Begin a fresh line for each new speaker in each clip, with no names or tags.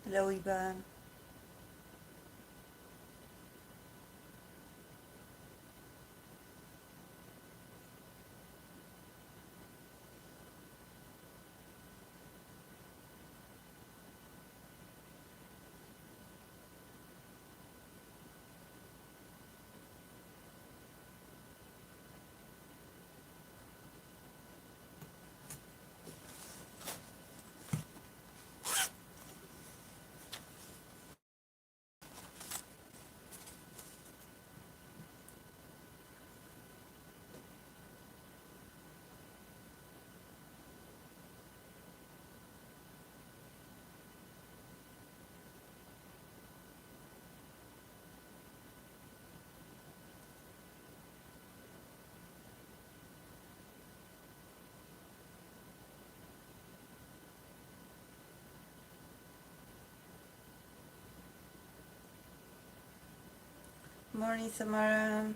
Hello, Ivan. Morning, Samara.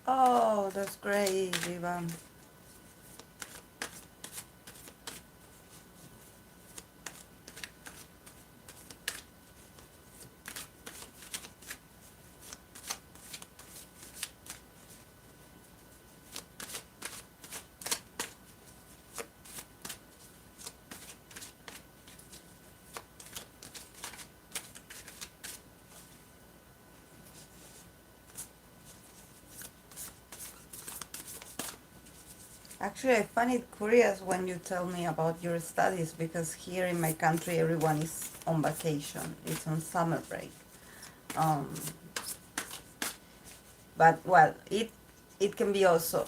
Oh, that's great, Ivan. Actually, I find it curious when you tell me about your studies because here in my country, everyone is on vacation. It's on summer break. Um, but well, it can be also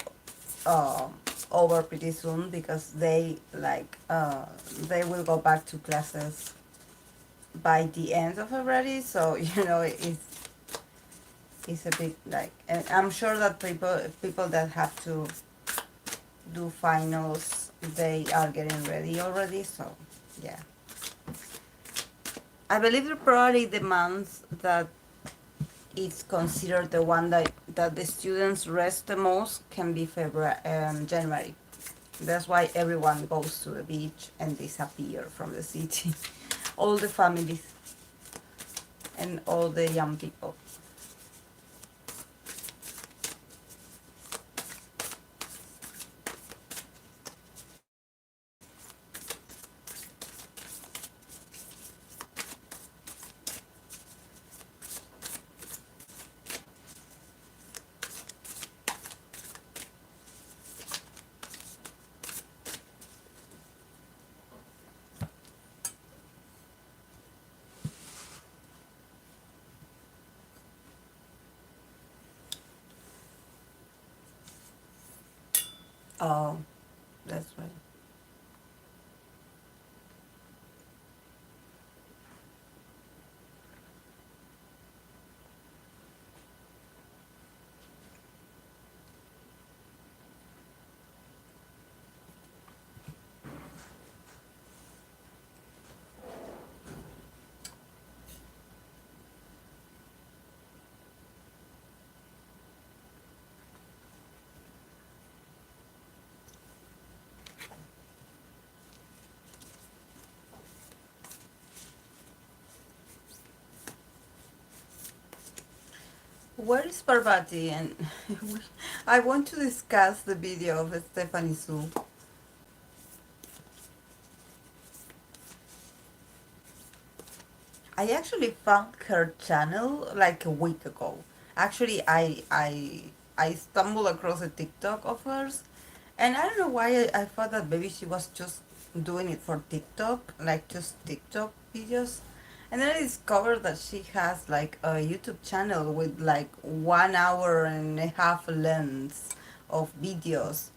um over pretty soon because they will go back to classes by the end of February. So it's a bit like, and I'm sure that people that have to do finals, they are getting ready already. So yeah, I believe that probably the month that it's considered the one that the students rest the most can be February, January. That's why everyone goes to the beach and disappear from the city. All the families and all the young people. Oh, that's right. Where is Parvati? And I want to discuss the video of Stephanie Su. I actually found her channel like a week ago. Actually, I stumbled across a TikTok of hers, and I don't know why I thought that maybe she was just doing it for TikTok, like just TikTok videos. And then I discovered that she has like a YouTube channel with like 1 hour and a half length of videos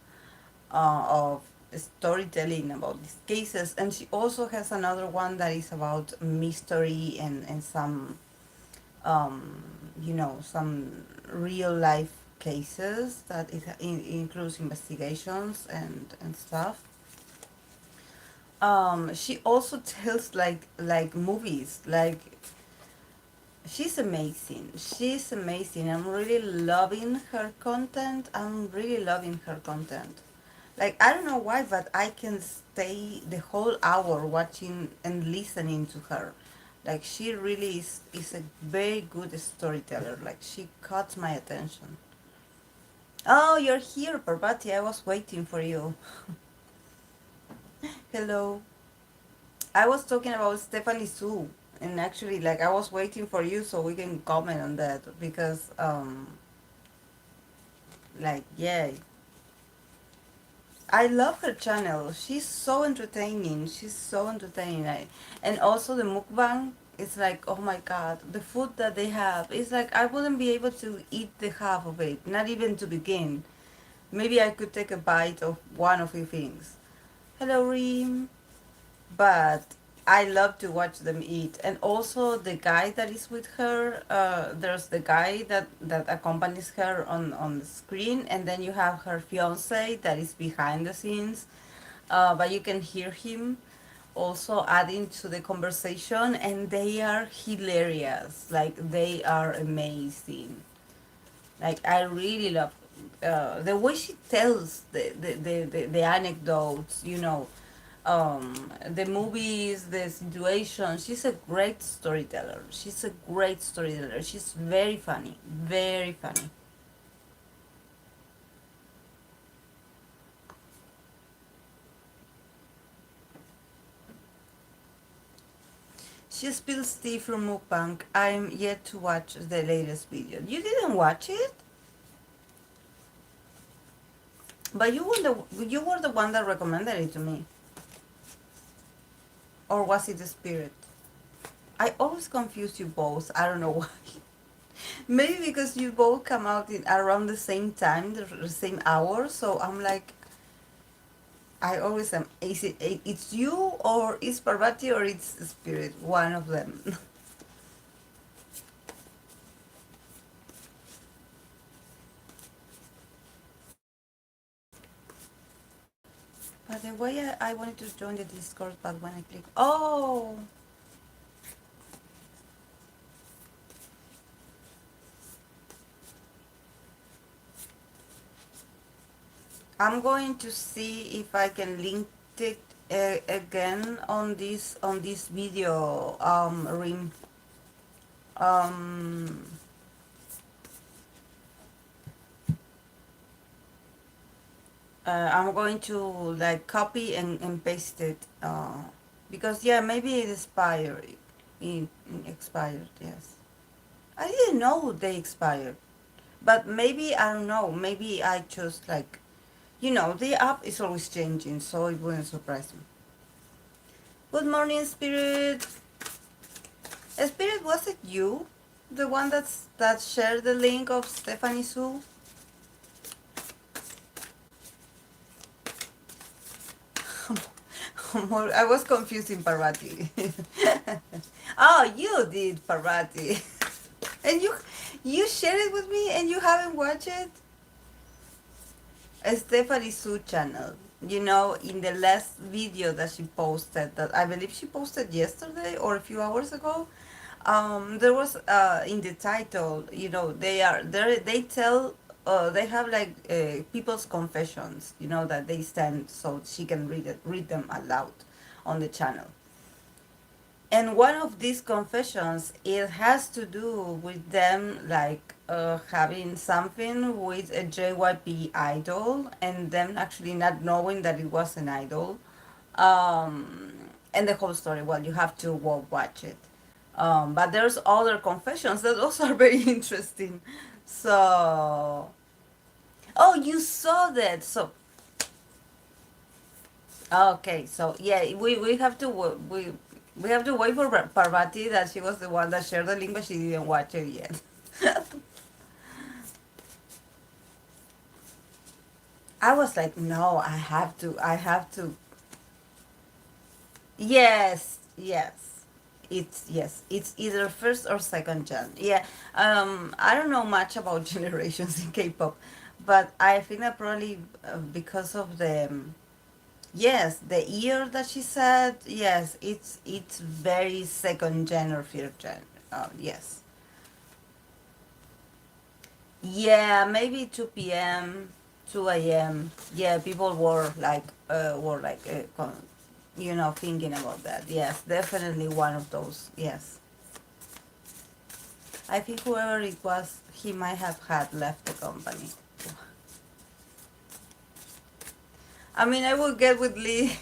of storytelling about these cases, and she also has another one that is about mystery and some some real life cases that includes investigations and stuff. She also tells like movies. Like, she's amazing. She's amazing. I'm really loving her content. I'm really loving her content. Like, I don't know why, but I can stay the whole hour watching and listening to her. Like, she really is a very good storyteller. Like, she caught my attention. Oh, you're here, Parvati. I was waiting for you. Hello. I was talking about Stephanie Sue. And actually, like, I was waiting for you so we can comment on that because, like, yeah, I love her channel. She's so entertaining. She's so entertaining. And also the mukbang, it's like, oh my god, the food that they have. It's like I wouldn't be able to eat the half of it, not even to begin. Maybe I could take a bite of one of the things. Hello, Reem. But I love to watch them eat. And also the guy that is with her, there's the guy that accompanies her on the screen, and then you have her fiance that is behind the scenes, but you can hear him also adding to the conversation, and they are hilarious. Like, they are amazing. Like, I really love the way she tells the anecdotes, the movies, the situation. She's a great storyteller. She's a great storyteller. She's very funny. Very funny. She spills tea from mukbang. I'm yet to watch the latest video. You didn't watch it? But you were the one that recommended it to me. Or was it the spirit? I always confuse you both. I don't know why. Maybe because you both come out in around the same time, the same hour. So I'm like, I always am. It's you or it's Parvati or it's spirit? One of them. But the way I wanted to join the Discord, but when I click, oh, I'm going to see if I can link it again on this video, Rim. Um, I'm going to like copy and paste it because yeah, maybe it expired. It expired, yes. I didn't know they expired, but maybe I don't know. Maybe I just like, the app is always changing, so it wouldn't surprise me. Good morning, Spirit. Spirit, was it you, the one that shared the link of Stephanie Sue? I was confusing Parvati. Oh, you did, Parvati. And you shared it with me and you haven't watched it? Stephanie Sue channel. In the last video that she posted, that I believe she posted yesterday or a few hours ago, there was in the title, they tell, they have like people's confessions, that they send so she can read them aloud on the channel. And one of these confessions, it has to do with them like having something with a JYP idol and them actually not knowing that it was an idol. Um, and the whole story, well, you have to watch it. But there's other confessions that also are very interesting. So, oh, you saw that. So, okay, so yeah, we have to we have to wait for Parvati, that she was the one that shared the link, but she didn't watch it yet. I was like, no, I have to. Yes, yes, It's yes, it's either first or second gen. Yeah, I don't know much about generations in K-pop, but I think that probably because of the yes, the year that she said, yes, it's very second gen or third gen. Yes, yeah, maybe 2 p.m., 2 a.m. Yeah, people were thinking about that. Yes, definitely one of those. Yes. I think whoever it was, he might have had left the company. I mean, I would get with Lee,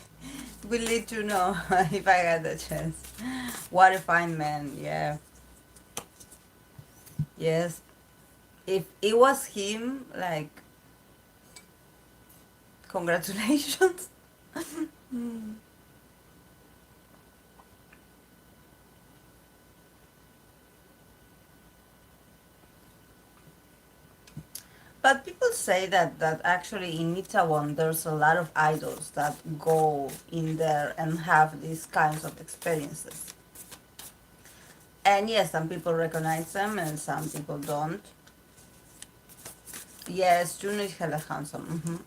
with Lee to know if I had the chance. What a fine man, yeah. Yes. If it was him, like, congratulations. Mm. But people say that actually in Itaewon there's a lot of idols that go in there and have these kinds of experiences. And yes, some people recognize them and some people don't. Yes, Juno is hella handsome.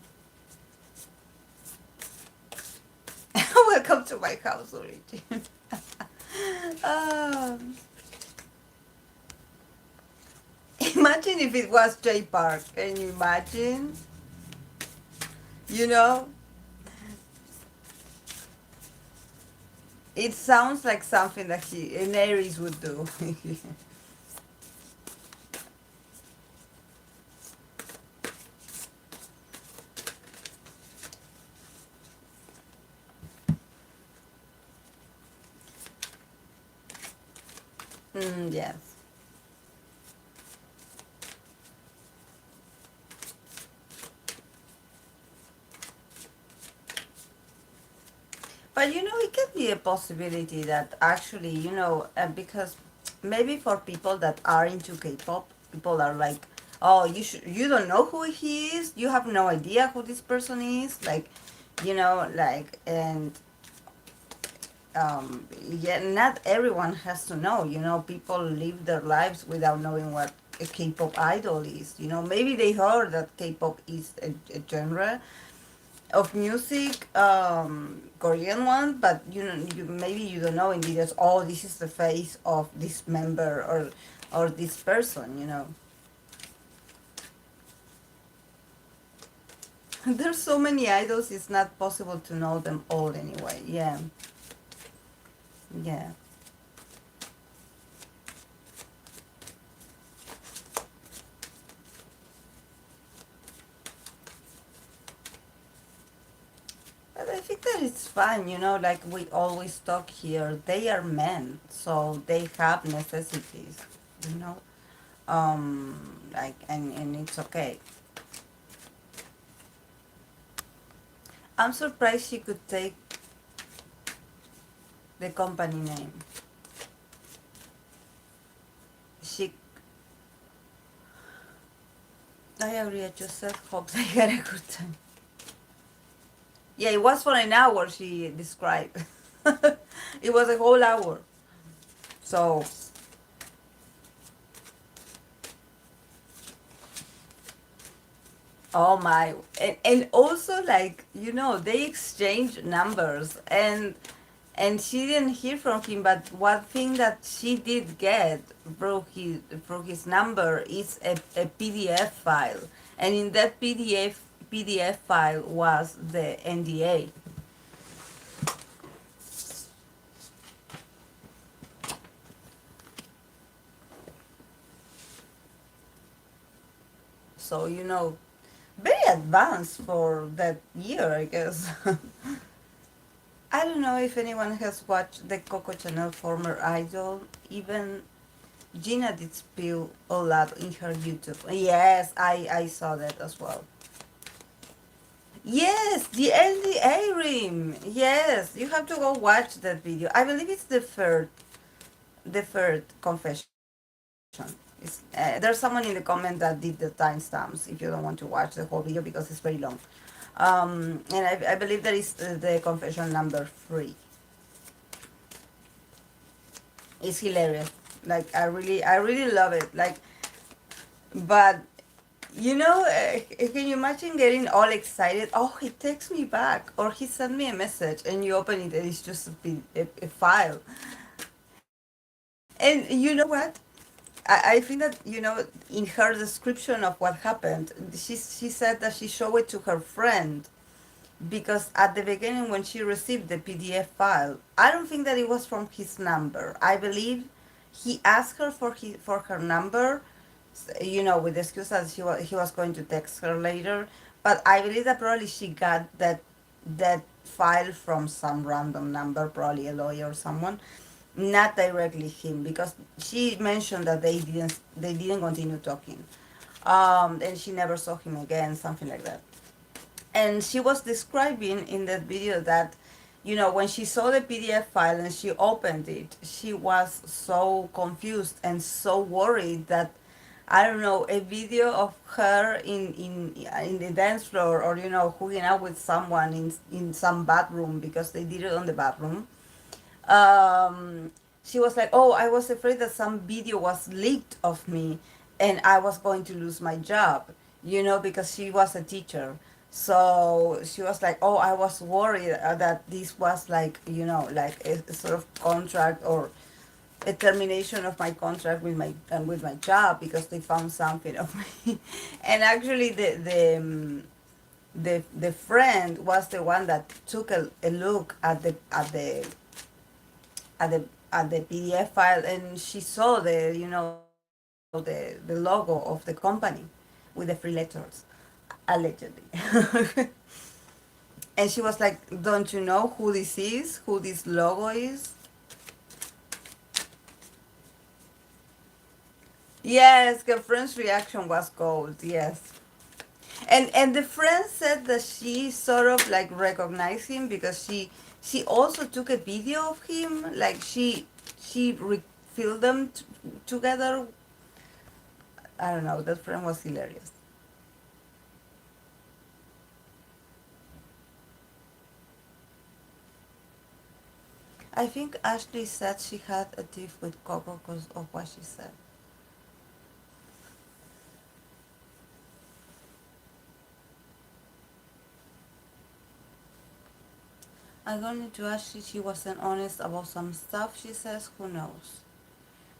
Welcome to my house, Luigi. um, Imagine if it was Jay Park. Can you imagine? You know, it sounds like something that an Aries would do. Yes. But it can be a possibility that actually, because maybe for people that are into K-pop, people are like, "Oh, you don't know who he is. You have no idea who this person is." And yeah, not everyone has to know. People live their lives without knowing what a K-pop idol is. Maybe they heard that K-pop is a genre of music, Korean one, but maybe you don't know in details. Oh, this is the face of this member or this person. There's so many idols. It's not possible to know them all anyway. Yeah, yeah. But I think that it's fine. Like we always talk here. They are men, so they have necessities. You know, and it's okay. I'm surprised she could take the company name. She, I agree. I just said hope they had a good time. Yeah, it was for an hour. She described. It was a whole hour. So, oh my, and also like they exchanged numbers and she didn't hear from him. But one thing that she did get through his number is a PDF file, and in that PDF file was the NDA. So very advanced for that year, I guess. I don't know if anyone has watched the Coco Chanel former idol. Even Gina did spill a lot in her YouTube. Yes, I saw that as well. Yes, the LDA rim. Yes, you have to go watch that video. I believe it's the third confession. There's someone in the comment that did the timestamps if you don't want to watch the whole video because it's very long. And I believe that is the confession number 3. It's hilarious. Like I really love it. Like, but can you imagine getting all excited? Oh, he texts me back, or he sent me a message, and you open it, and it's just a file. And you know what? I think that in her description of what happened, she said that she showed it to her friend because at the beginning when she received the PDF file, I don't think that it was from his number. I believe he asked her for her number, with the excuse that he was going to text her later. But I believe that probably she got that file from some random number, probably a lawyer or someone, not directly him, because she mentioned that they didn't continue talking, and she never saw him again, something like that. And she was describing in that video that when she saw the PDF file and she opened it, she was so confused and so worried that, I don't know, a video of her in the dance floor, or hooking up with someone in some bathroom, because they did it on the bathroom. um, she was like, "Oh, I was afraid that some video was leaked of me, and I was going to lose my job." Because she was a teacher. So she was like, "Oh, I was worried that this was like a sort of contract, or a termination of my contract with my job, because they found something of me." And actually, the friend was the one that took a look at the PDF file, and she saw the logo of the company with the three letters, allegedly. And she was like, "Don't you know who this is? Who this logo is?" Yes, her friend's reaction was gold. Yes. And the friend said that she sort of like recognized him, because she also took a video of him, like she filmed them together. I don't know, that friend was hilarious. I think Ashley said she had a tiff with Coco because of what she said. I got into Ashley, she wasn't honest about some stuff, she says, who knows.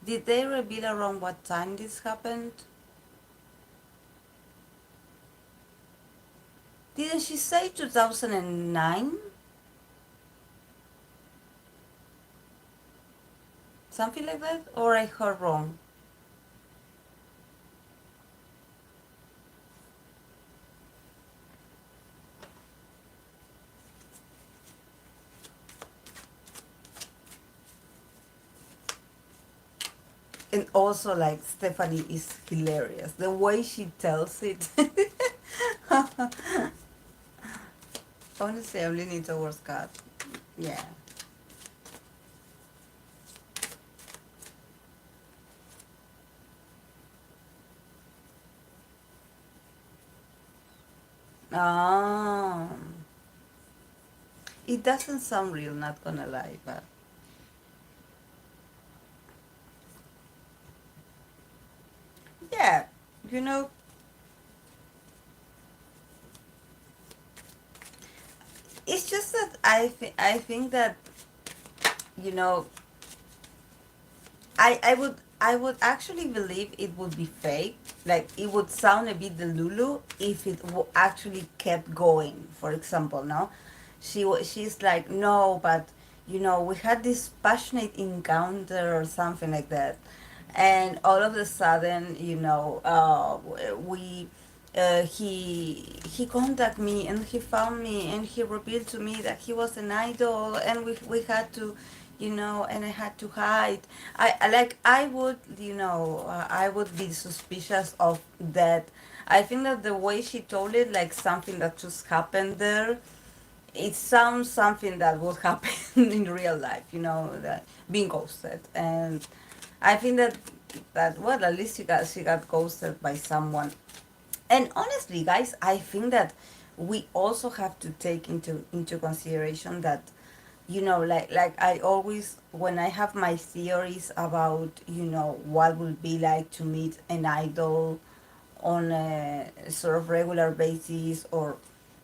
Did they reveal around what time this happened? Didn't she say 2009? Something like that? Or I heard wrong? And also, like, Stephanie is hilarious. The way she tells it. Honestly, I'm leaning towards God. Yeah. Um, it doesn't sound real, not gonna lie, but yeah, you know, it's just that I think that you know I would actually believe it would be fake. Like, it would sound a bit delulu if it actually kept going. For example, no, she's like, no, but we had this passionate encounter or something like that, and all of a sudden, we he contacted me, and he found me, and he revealed to me that he was an idol, and we had to, and I had to hide. I would be suspicious of that. I think that the way she told it, like something that just happened there, it sounds something that would happen in real life, that being ghosted. And I think that well, at least she got ghosted by someone. And honestly, guys, I think that we also have to take into consideration that like I always, when I have my theories about, what will be like to meet an idol on a sort of regular basis, or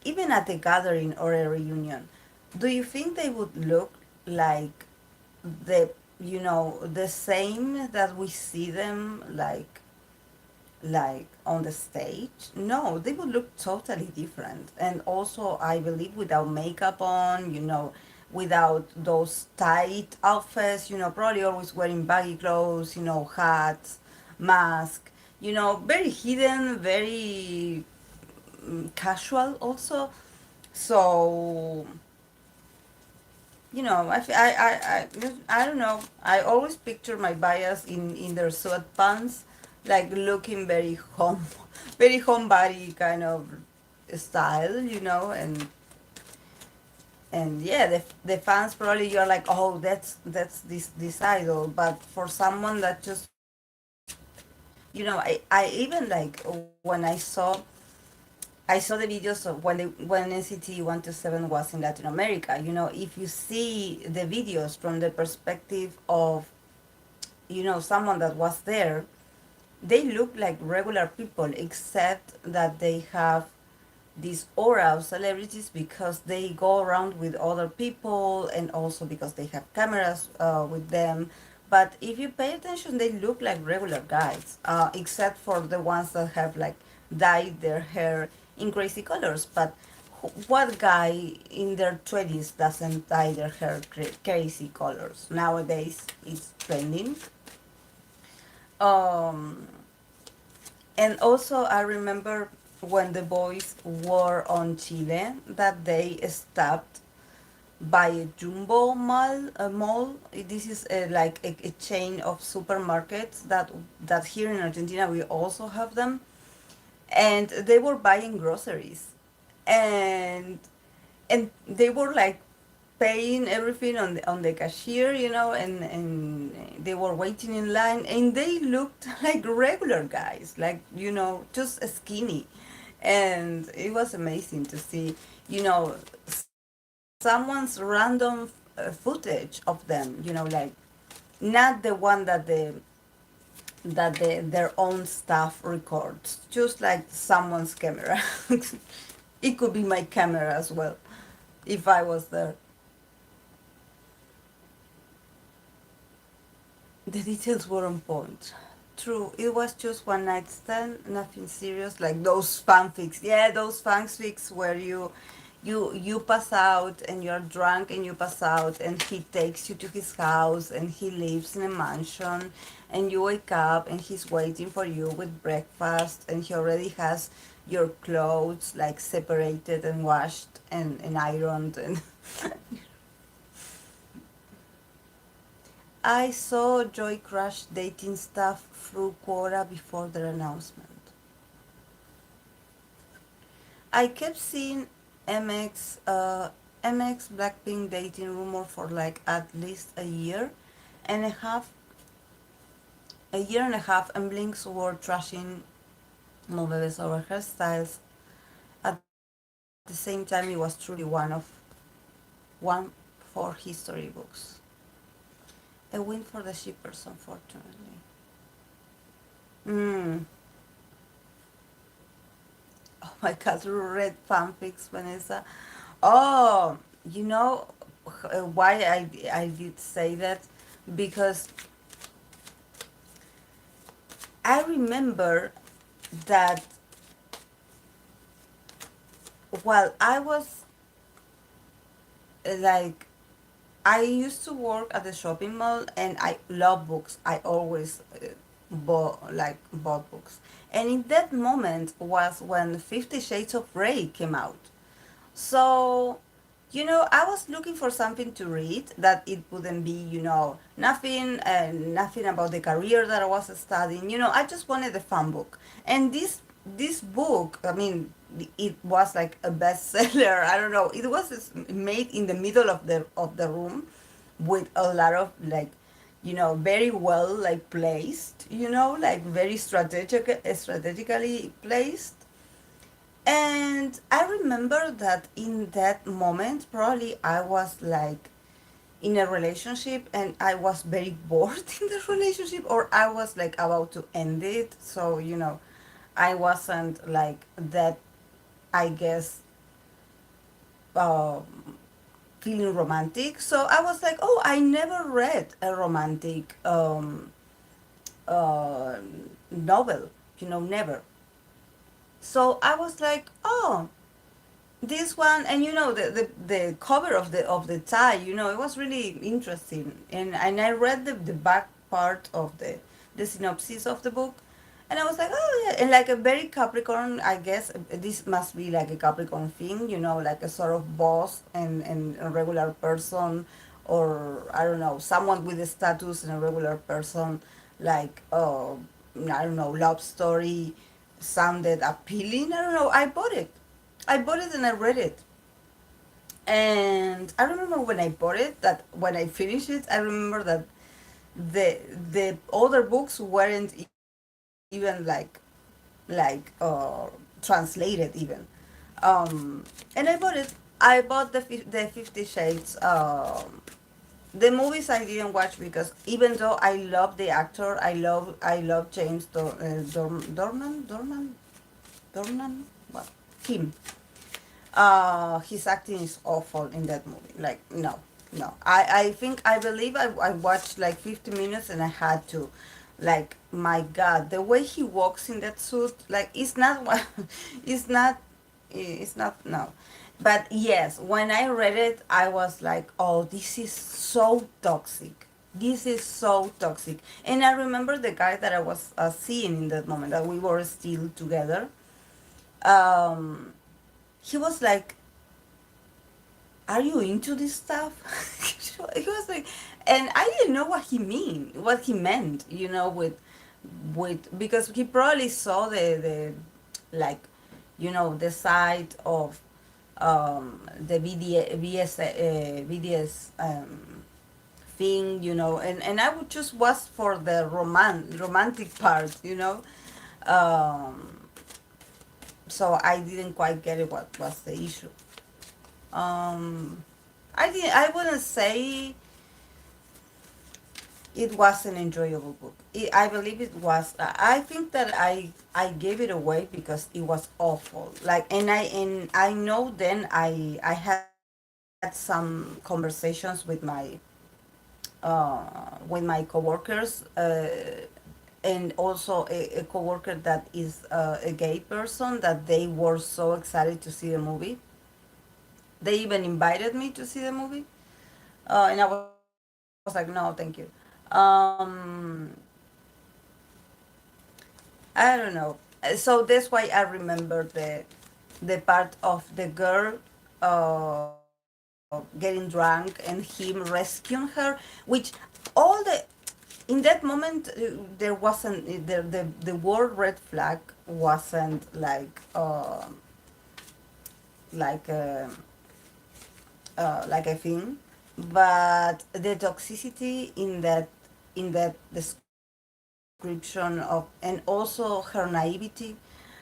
even at a gathering or a reunion, do you think they would look like the the same that we see them like on the stage? No, they would look totally different. And also, I believe without makeup on, without those tight outfits, probably always wearing baggy clothes, hats, mask, very hidden, very casual also. So, I don't know. I always picture my bias in their sweatpants, like looking very home, very homebody kind of style, and yeah, the fans probably, you're like, oh, that's this idol. But for someone that just, I even like when I saw the videos of when NCT 127 was in Latin America. If you see the videos from the perspective of, someone that was there, they look like regular people, except that they have this aura of celebrities because they go around with other people, and also because they have cameras with them. But if you pay attention, they look like regular guys, except for the ones that have like dyed their hair in crazy colors. But what guy in their 20s doesn't dye their hair crazy colors? Nowadays, it's trending. Um, and also, I remember when the boys were on Chile that they stopped by a Jumbo mall. This is like a chain of supermarkets that here in Argentina we also have them, and they were buying groceries, and they were like paying everything on the cashier, and they were waiting in line, and they looked like regular guys, like, just skinny. And it was amazing to see, someone's random footage of them, like not the one that their own staff records, just like someone's camera. It could be my camera as well if I was there. The details were on point. True, it was just one night stand, nothing serious, like those fanfics. Yeah, those fanfics where you pass out and you're drunk and you pass out and he takes you to his house and he lives in a mansion, and you wake up and he's waiting for you with breakfast, and he already has your clothes like separated and washed and ironed. And I saw Joy Crush dating stuff through Quora before their announcement. I kept seeing MX Blackpink dating rumor for like at least and a half, and Blinks were trashing Movebe's over hairstyles. At the same time, it was truly one for history books. A win for the shippers, unfortunately. Mm. Oh my God, read fanfics, Vanessa. Oh, you know why I did say that? Because I remember that while I was like, I used to work at the shopping mall, and I love books. I always bought books. And in that moment was when 50 Shades of Grey came out. So, I was looking for something to read that it wouldn't be, nothing about the career that I was studying. I just wanted a fun book. And this book, I mean, it was like a bestseller. I don't know. It was made in the middle of the room with a lot of like, very well like placed, like very strategically placed. And I remember that in that moment, probably I was like in a relationship and I was very bored in the relationship, or I was like about to end it. So, I wasn't like that, I guess, uh, feeling romantic. So I was like, oh, I never read a romantic uh, novel, never. So I was like, oh, this one, and the cover of the tie, it was really interesting, and I read the back part of the synopsis of the book, and I was like, oh yeah, and like a very Capricorn, I guess this must be like a Capricorn thing, like a sort of boss and a regular person, or I don't know, someone with a status and a regular person, like I don't know, love story sounded appealing. I don't know, I bought it and I read it. And I remember when I bought it, that when I finished it, I remember that the the other books weren't even translated even. And I bought it. I bought the 50 Shades. The movies I didn't watch because even though I love the actor, I love James Dornan, what, him. His acting is awful in that movie. Like, no, no. I believe I watched like 50 minutes and I had to. Like, my God, the way he walks in that suit, like, it's not what, it's not, no. But yes, when I read it, I was like, oh, this is so toxic. This is so toxic. And I remember the guy that I was seeing in that moment, that we were still together. Um, he was like, are you into this stuff? He was like, and I didn't know what he meant, because he probably saw the like, the side of the BDS thing, and I would just was for the romantic part, um, so I didn't quite get it. What was the issue? Um, I wouldn't say it was an enjoyable book. I believe it was. I think that I gave it away because it was awful. Like, and I know then I had some conversations with my coworkers, and also a coworker that is a gay person, that they were so excited to see the movie. They even invited me to see the movie, and I was like, no, thank you. Um, I don't know. So that's why I remember the part of the girl getting drunk and him rescuing her, which all in that moment there wasn't the word red flag wasn't like a thing, but the toxicity in that description of, and also her naivety,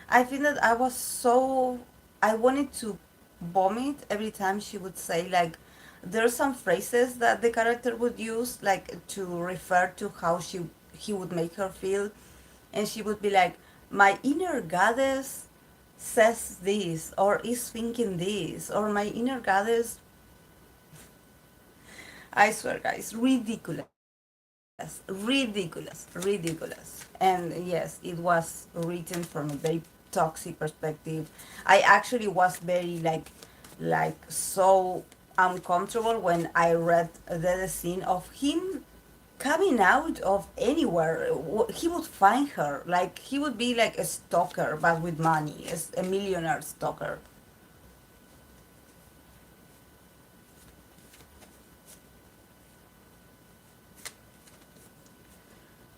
I think that I was so, I wanted to vomit every time she would say, like, there's some phrases that the character would use, like, to refer to how he would make her feel, and she would be like, my inner goddess says this or is thinking this, or my inner goddess, I swear, guys, ridiculous. And yes, it was written from a very toxic perspective. I actually was very like so uncomfortable when I read the scene of him coming out of anywhere. He would find her, like he would be like a stalker, but with money, as a millionaire stalker.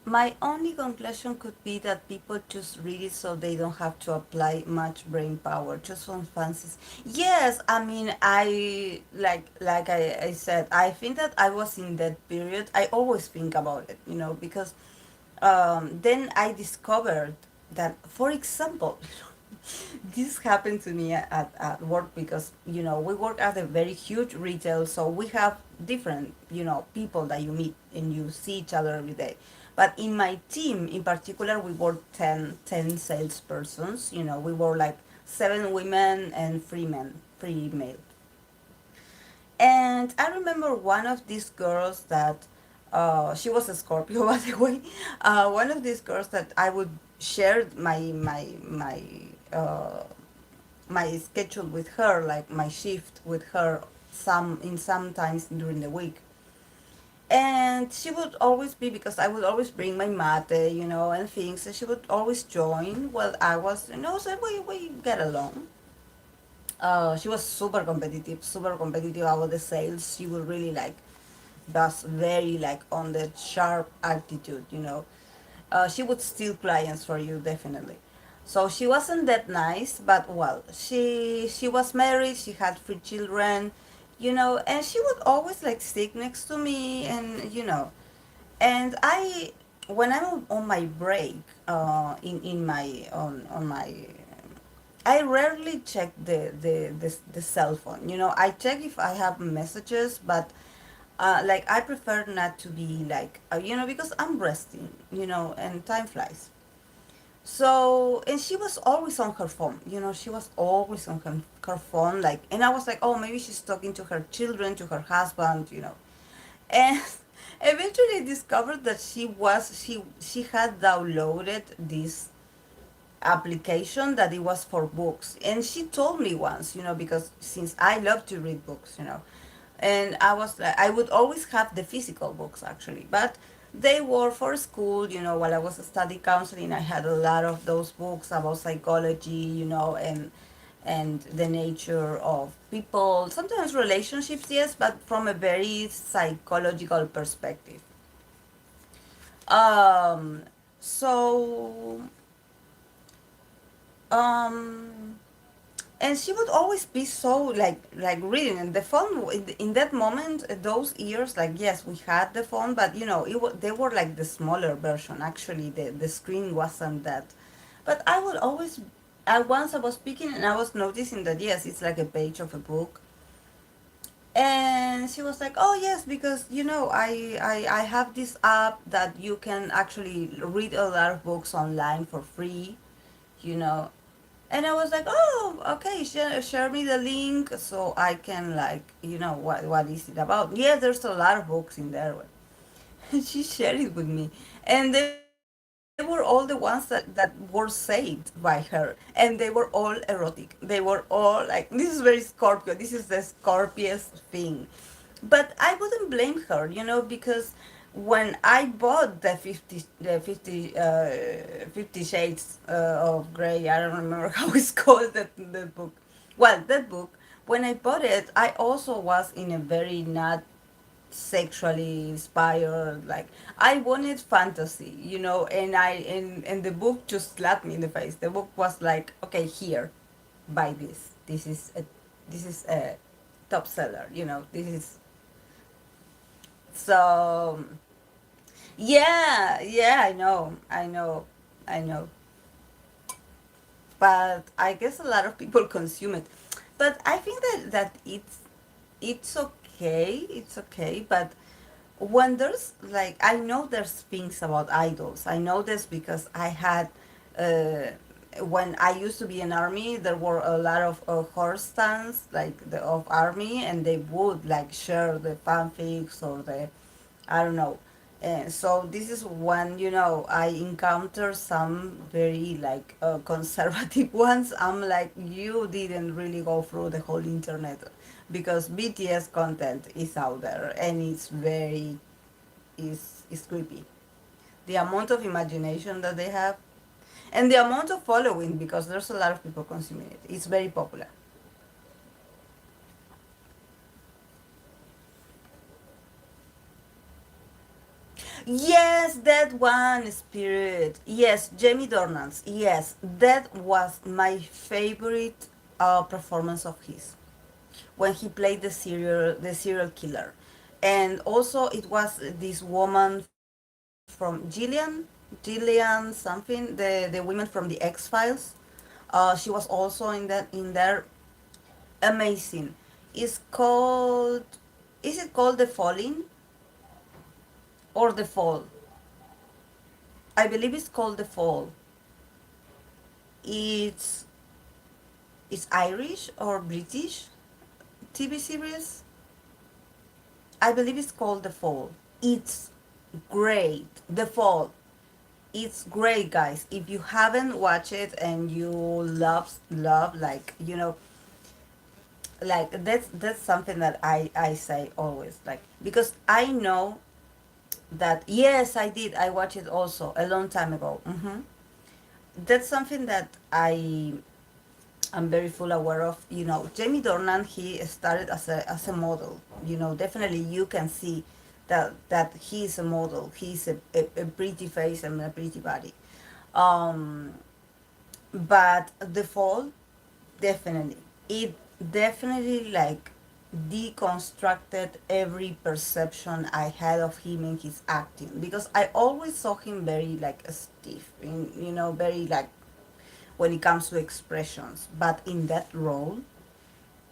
My only conclusion could be that people just read it so they don't have to apply much brain power, just on fancies. Yes, I mean, I said, I think that I was in that period. I always think about it, because then I discovered that, for example, This happened to me at work because we work at a very huge retail, so we have different people that you meet and you see each other every day. But in my team in particular, we were 10 salespersons. We were like 7 women and 3 men, 3 male. And I remember one of these girls that she was a Scorpio, by the way. One of these girls that I would share uh, my schedule with her, like my shift with her, sometimes during the week. And she would always be, because I would always bring my mate, and things, and she would always join while I was, so we get along. She was super competitive about the sales. She would really like, was very like on the sharp attitude. She would steal clients for you, definitely. So she wasn't that nice, but well, she was married. She had 3 children, and she would always like sit next to me, and when I'm on my break, in my on my I rarely check the cell phone. I check if I have messages, but like I prefer not to be like, because I'm resting, and time flies. So, and she was always on her phone. She was always on her phone. Like, and I was like, oh, maybe she's talking to her children, to her husband. And eventually I discovered that she had downloaded this application that it was for books, and she told me once, because since I love to read books. And I was like, I would always have the physical books actually, but they were for school. While I was study counseling, I had a lot of those books about psychology, and the nature of people, sometimes relationships, yes, but from a very psychological perspective. Um so um and she would always be so like reading, and the phone in that moment, those years, like, yes, we had the phone, but they were like the smaller version. Actually, the screen wasn't that. But I would always, once I was speaking and I was noticing that, yes, it's like a page of a book. And she was like, oh yes, because I have this app that you can actually read a lot of books online for free, you know and I was like, oh, okay, share me the link so I can, like, what is it about? Yeah, there's a lot of books in there. And she shared it with me. And they were all the ones that were saved by her. And they were all erotic. They were all like, this is very Scorpio. This is the Scorpius thing. But I wouldn't blame her, because when I bought the 50 Shades of Grey, I don't remember how it's called, that book. Well, that book, when I bought it, I also was in a very not sexually inspired, like, I wanted fantasy, and the book just slapped me in the face. The book was like, okay, here, buy this. This is a top seller, this is. So yeah, yeah, I know, but I guess a lot of people consume it. But I think that it's okay, but when there's, like, I know there's things about idols. I know this because I had, uh, when I used to be in army, there were a lot of horse stands, like, of army, and they would like share the fanfics or the, I don't know. And so this is when, I encounter some very like conservative ones. I'm like, you didn't really go through the whole internet, because BTS content is out there and it's very, is creepy. The amount of imagination that they have, and the amount of following, because there's a lot of people consuming it. It's very popular. Yes, that one, Spirit. Yes, Jamie Dornans. Yes, that was my favorite performance of his, when he played the serial killer. And also it was this woman from Gillian something, the women from the X Files. She was also in there. Amazing. It's called. Is it called The Falling or The Fall? I believe it's called The Fall. It's it's Irish or British TV series. I believe it's called The Fall. It's great. The Fall. It's great, guys. If you haven't watched it and you love like like that's something that I say always, like, because I know that, yes, I did, I watched it also a long time ago. That's something that I'm very full aware of. Jamie Dornan, he started as a model. Definitely you can see that he's a model. He's a pretty face and a pretty body. Um, but The Fall, definitely. It definitely, like, deconstructed every perception I had of him in his acting, because I always saw him very, like, stiff, very, like, when it comes to expressions. But in that role,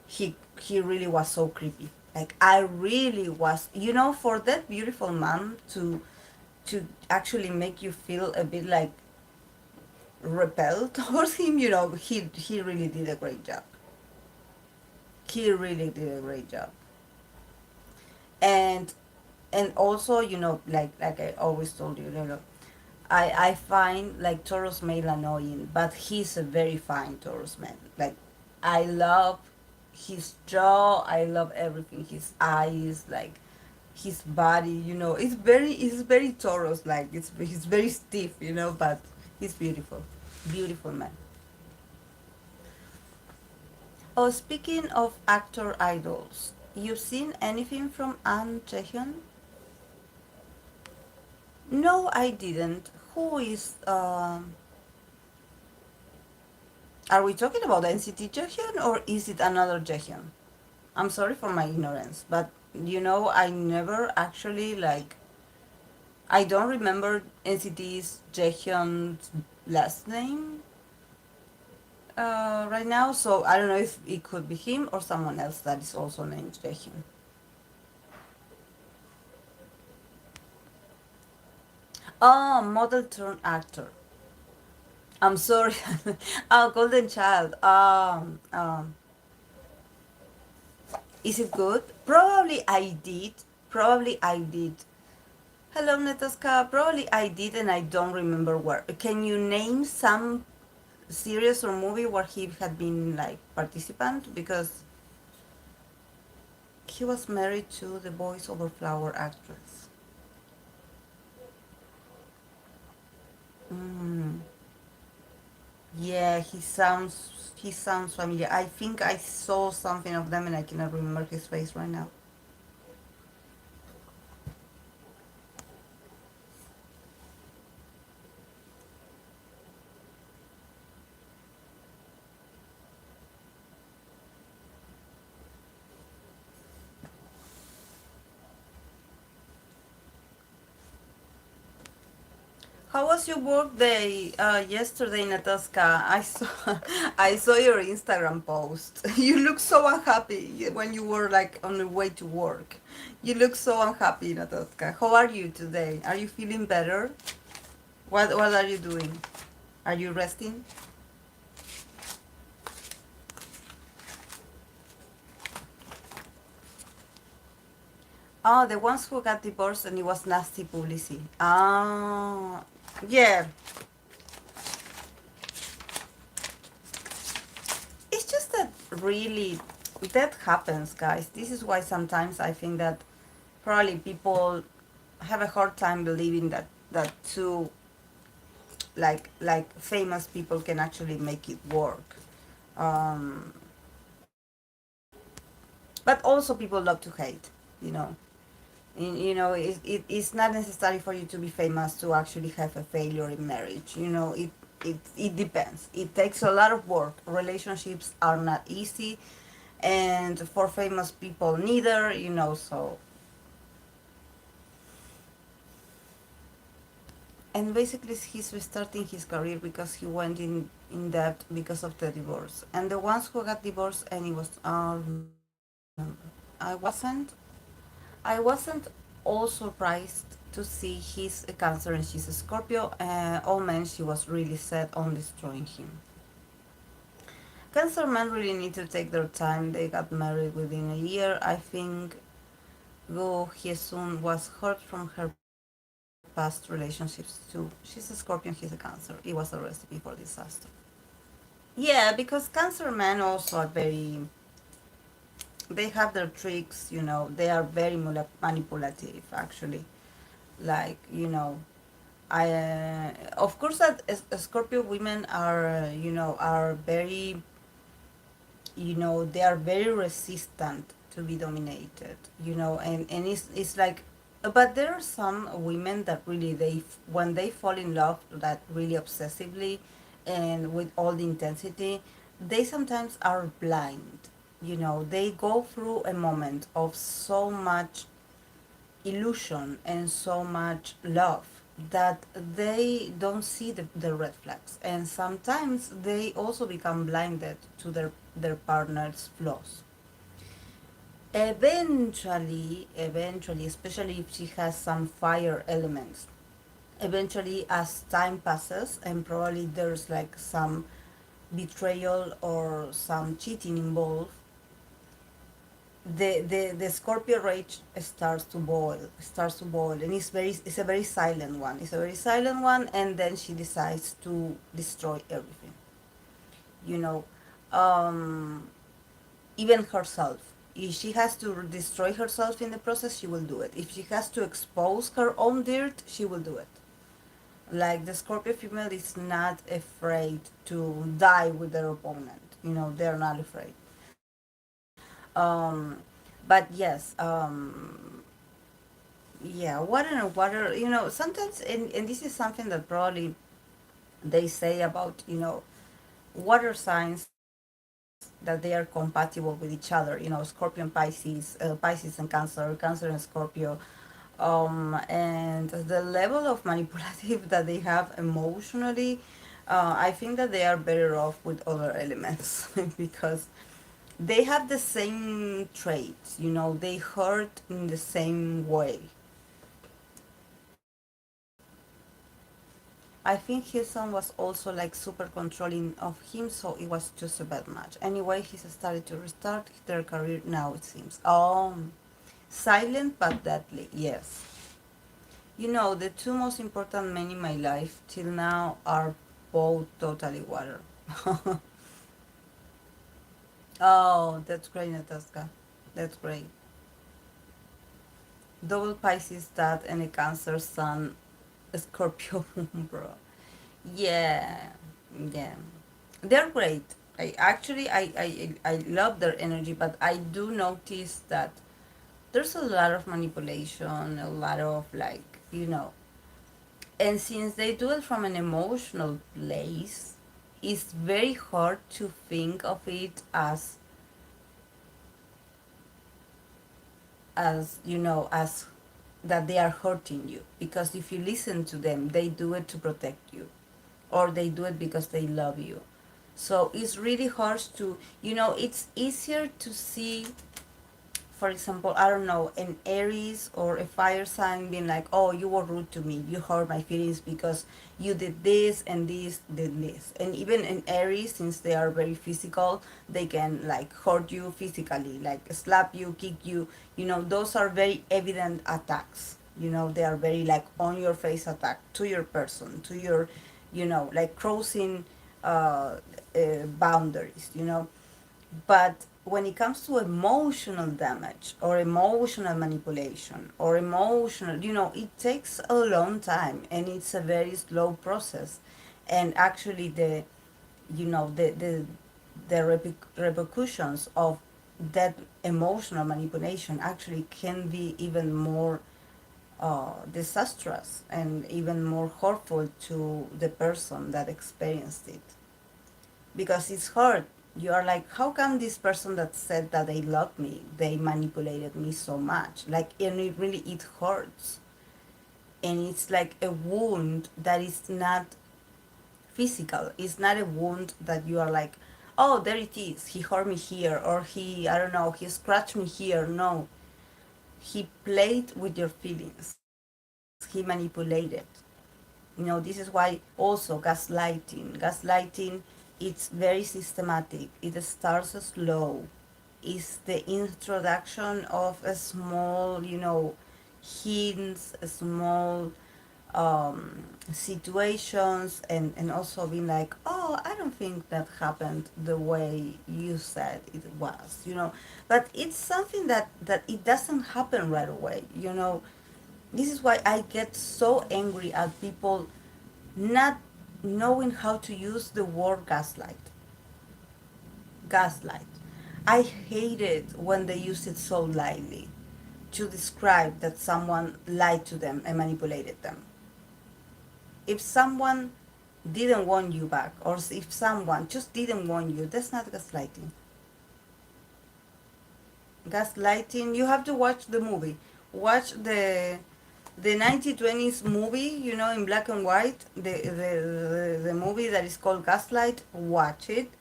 he really was so creepy. Like, I really was, for that beautiful man to actually make you feel a bit like repelled towards him. He really did a great job. He really did a great job. And and also, like I always told you, I find, like, Taurus male annoying, but he's a very fine Taurus man. Like, I love his jaw, I love everything, his eyes, like, his body. It's very Taurus, like, he's very stiff, but he's beautiful. Beautiful man. Oh, speaking of actor idols, you seen anything from An Jaehyun? No, I didn't. Who is Are we talking about NCT Jaehyun, or is it another Jaehyun? I'm sorry for my ignorance, but I never actually, like, I don't remember NCT's Jaehyun's last name right now, so I don't know if it could be him or someone else that is also named Jaehyun. Oh, model turned actor. I'm sorry. Oh, Golden Child. Is it good? Probably I did. Probably I did. Hello, Nataska. Probably I did, and I don't remember where. Can you name some series or movie where he had been, like, participant? Because he was married to the Boys Over Flower actress. Mm. Yeah, he sounds familiar. I think I saw something of them, and I cannot remember his face right now. How was your work day yesterday, Nataska? I saw I saw your Instagram post. You look so unhappy when you were, like, on the way to work. You look so unhappy, Nataska. How are you today? Are you feeling better? What are you doing? Are you resting? Oh, the ones who got divorced and it was nasty publicity. Ah, yeah. It's just that, really, that happens, guys. This is why sometimes I think that probably people have a hard time believing that two, like famous people can actually make it work. Um, but also people love to hate, you know. It's not necessary for you to be famous to actually have a failure in marriage. It depends. It takes a lot of work. Relationships are not easy, and for famous people neither. So and basically he's restarting his career because he went in debt because of the divorce. And the ones who got divorced, and it was I wasn't all surprised to see he's a Cancer and she's a Scorpio. Oh man, she was really set on destroying him. Cancer men really need to take their time. They got married within a year. I think Go Hyesun was hurt from her past relationships too. She's a Scorpion, he's a Cancer. It was a recipe for disaster. Yeah, because Cancer men also are very. They have their tricks, They are very manipulative, actually. Like, of course that Scorpio women are, are very, they are very resistant to be dominated, and it's like, but there are some women that really when they fall in love that really obsessively and with all the intensity, they sometimes are blind. They go through a moment of so much illusion and so much love that they don't see the red flags, and sometimes they also become blinded to their partner's flaws. Eventually, especially if she has some fire elements, eventually as time passes and probably there's like some betrayal or some cheating involved, the Scorpio rage starts to boil, and it's a very silent one. It's a very silent one, and then she decides to destroy everything. You know, um, even herself. If she has to destroy herself in the process, she will do it. If she has to expose her own dirt, she will do it. Like the Scorpio female is not afraid to die with their opponent. They're not afraid. But yes, yeah, water and water, sometimes, and this is something that probably they say about, water signs, that they are compatible with each other, Scorpion, Pisces and Cancer and Scorpio. And the level of manipulative that they have emotionally, I think that they are better off with other elements because they have the same traits, they hurt in the same way. I think his son was also like super controlling of him, so it was just a bad match. Anyway, he's started to restart their career now, it seems. Silent but deadly, yes. The two most important men in my life till now are both totally water. Oh, that's great, Natasha. That's great. Double Pisces dad and a Cancer sun, a Scorpio moon, bro. Yeah, yeah. They're great. I love their energy, but I do notice that there's a lot of manipulation, a lot of like, and since they do it from an emotional place, it's very hard to think of it as that they are hurting you, because if you listen to them, they do it to protect you, or they do it because they love you. So it's really hard to, it's easier to see, for example, I don't know, an Aries or a fire sign being like, oh, you were rude to me, you hurt my feelings because you did this and this, did this. And even an Aries, since they are very physical, they can like hurt you physically, like slap you, kick you. Those are very evident attacks. They are very like on your face attack to your person, to your, like crossing boundaries. But when it comes to emotional damage or emotional manipulation or emotional, it takes a long time and it's a very slow process. And actually, the repercussions of that emotional manipulation actually can be even more disastrous and even more hurtful to the person that experienced it, because it's hard. You are like, how come this person that said that they loved me, they manipulated me so much? Like, and it really, it hurts. and it's like a wound that is not physical. It's not a wound that you are like, oh, there it is. He hurt me here, or he, I don't know, he scratched me here. No, he played with your feelings. He manipulated. This is why also gaslighting, it's very systematic. It starts slow. It's the introduction of a small, hints, small situations, and also being like, oh, I don't think that happened the way you said it was, but it's something that it doesn't happen right away. This is why I get so angry at people not knowing how to use the word gaslight. I hate it when they use it so lightly to describe that someone lied to them and manipulated them. If someone didn't want you back, or if someone just didn't want you, that's not gaslighting. Gaslighting, you have to watch the movie. Watch the 1920s movie, in black and white, the movie that is called Gaslight. Watch it,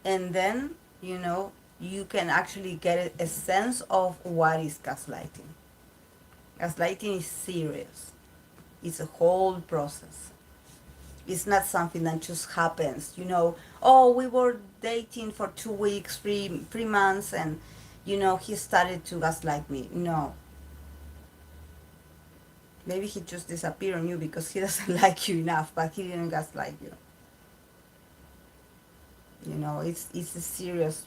and then you can actually get a sense of what is gaslighting. Gaslighting is serious. It's a whole process. It's not something that just happens. Oh, we were dating for 2 weeks, three months, and he started to gaslight me. No, maybe he just disappeared on you because he doesn't like you enough, but he didn't gaslight you. It's a serious.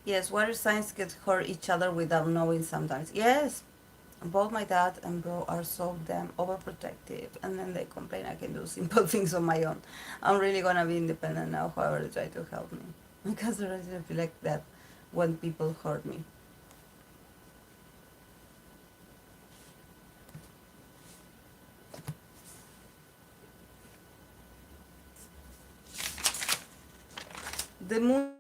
Yes, water signs get hurt each other without knowing sometimes. Yes, both my dad and bro are so damn overprotective, and then they complain I can do simple things on my own. I'm really gonna be independent now, however, they try to help me. Because I really feel like that when people hurt me. The moon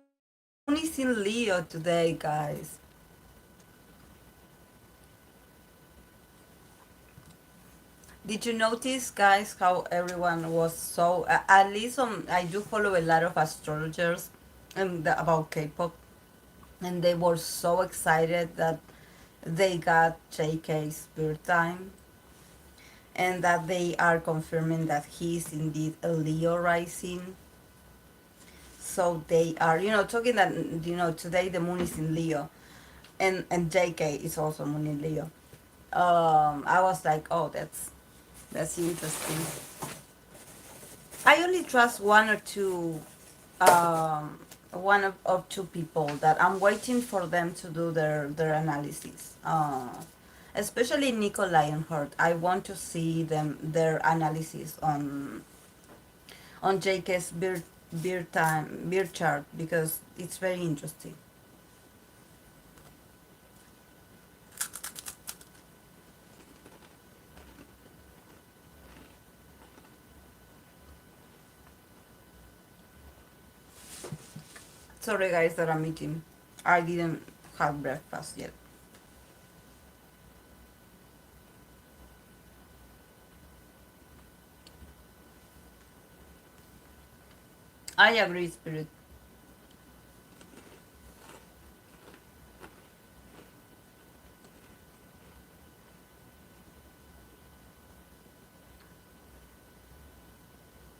is in Leo today, guys. Did you notice, guys, how everyone was so? At least I do follow a lot of astrologers about K-pop, and they were so excited that they got JK's birth time, and that they are confirming that he is indeed a Leo rising. So they are, talking that today the moon is in Leo, and JK is also moon in Leo. I was like, oh, that's interesting. I only trust one or two people that I'm waiting for them to do their analysis. Especially Nico Lionheart. I want to see their analysis on JK's beer chart, because it's very interesting. Sorry, guys, that I'm eating. I didn't have breakfast yet. I agree, Spirit.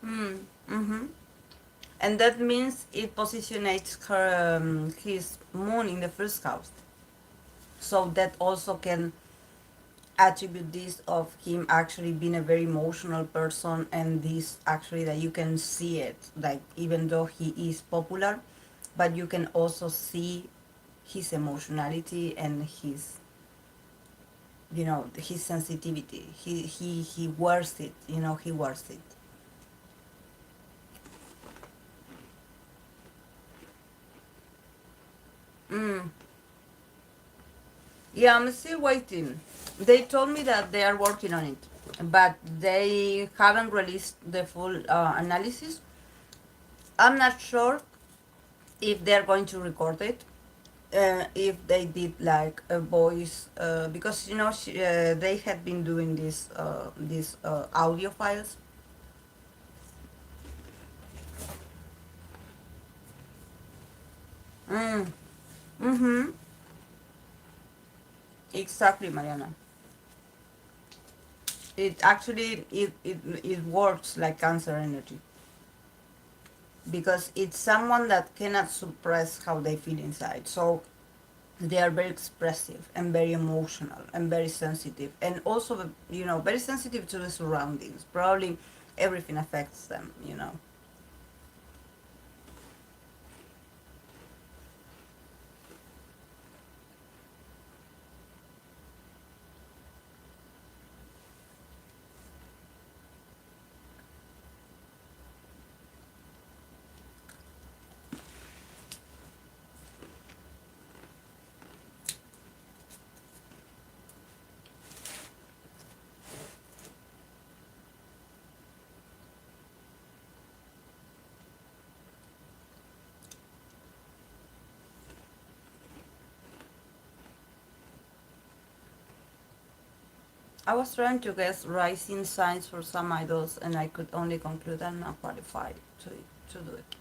Mm-hmm. And that means it positions his moon in the first house. So that also can attribute this of him actually being a very emotional person, and this actually that you can see it, like, even though he is popular, but you can also see his emotionality and his sensitivity. He wears it. He wears it. Mm. Yeah, I'm still waiting. They told me that they are working on it, but they haven't released the full analysis. I'm not sure if they're going to record it, if they did like a voice, because they had been doing these audio files. Mm. Mm-hmm. Exactly, Mariana. It works like cancer energy because it's someone that cannot suppress how they feel inside. So they are very expressive and very emotional and very sensitive, and also very sensitive to the surroundings. Probably everything affects them. I was trying to guess rising signs for some idols, and I could only conclude I'm not qualified to do it.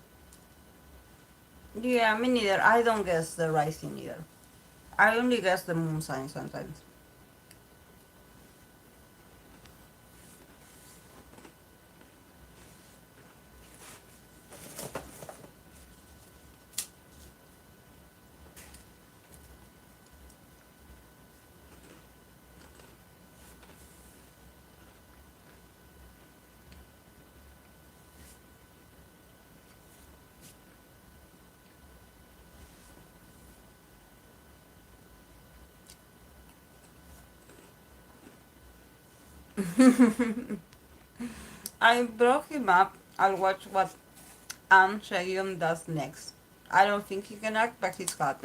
Yeah, me neither. I don't guess the rising either. I only guess the moon sign sometimes. I brought him up. I'll watch what Changkyu does next. I don't think he can act, but he's hot.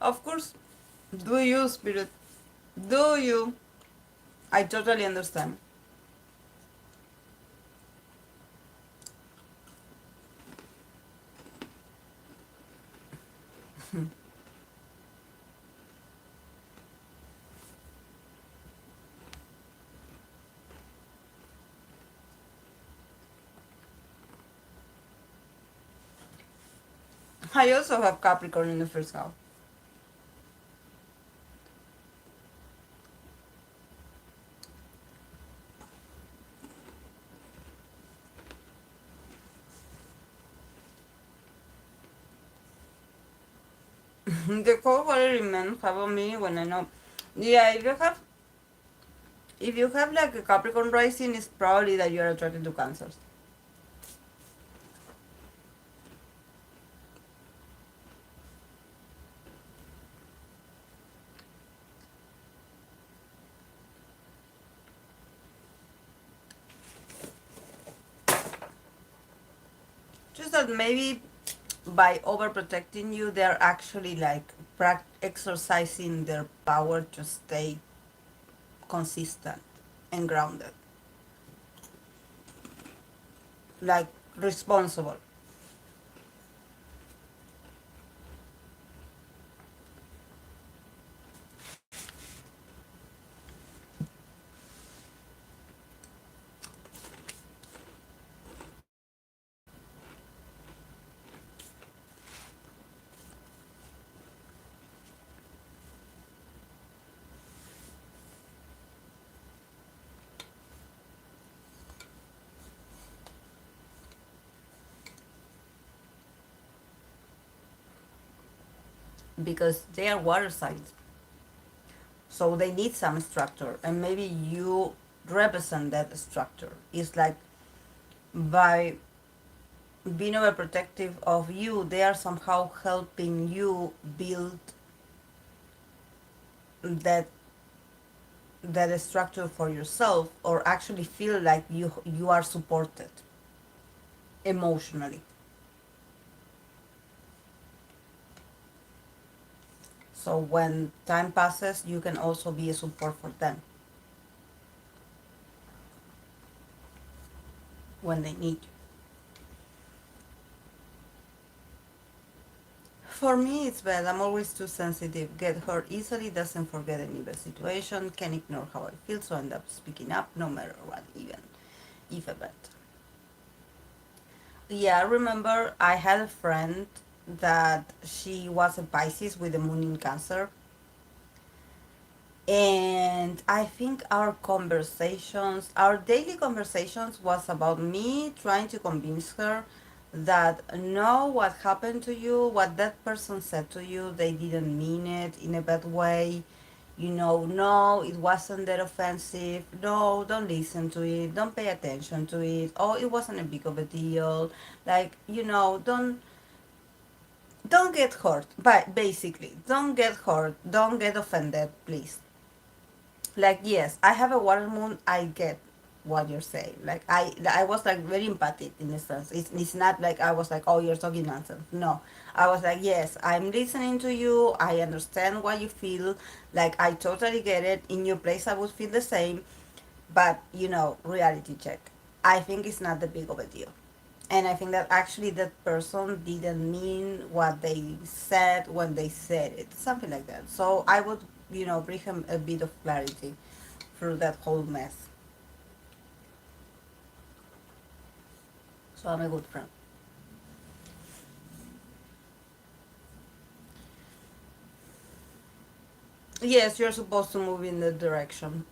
Of course, do you, Spirit? Do you? I totally understand. I also have Capricorn in the first house. The cold water men have on me when I know. Yeah, if you have like a Capricorn rising, it's probably that you're attracted to cancers. Just that maybe by overprotecting you, they're actually like exercising their power to stay consistent and grounded, like responsible. Because they are water signs. So they need some structure, and maybe you represent that structure. It's like by being overprotective of you, they are somehow helping you build that that structure for yourself, or actually feel like you are supported emotionally. So when time passes, you can also be a support for them when they need you. For me, it's bad. I'm always too sensitive. Get hurt easily, doesn't forget any bad situation, can ignore how I feel, so end up speaking up no matter what, even if a bad. Yeah, I remember I had a friend that she was a Pisces with the moon in Cancer, and I think our daily conversations was about me trying to convince her that no, what happened to you, what that person said to you, they didn't mean it in a bad way. No, it wasn't that offensive. No, don't listen to it. Don't pay attention to it. Oh, it wasn't a big of a deal. Like, don't get hurt. But basically, don't get hurt. Don't get offended, please. Like, yes, I have a water moon. I get what you're saying. Like, I was like very empathic in a sense. It's not like I was like, oh, you're talking nonsense. No, I was like, yes, I'm listening to you. I understand what you feel. Like, I totally get it. In your place, I would feel the same. But reality check. I think it's not that big of a deal. And I think that actually that person didn't mean what they said when they said it, something like that. So I would, bring him a bit of clarity through that whole mess. So I'm a good friend. Yes, you're supposed to move in that direction.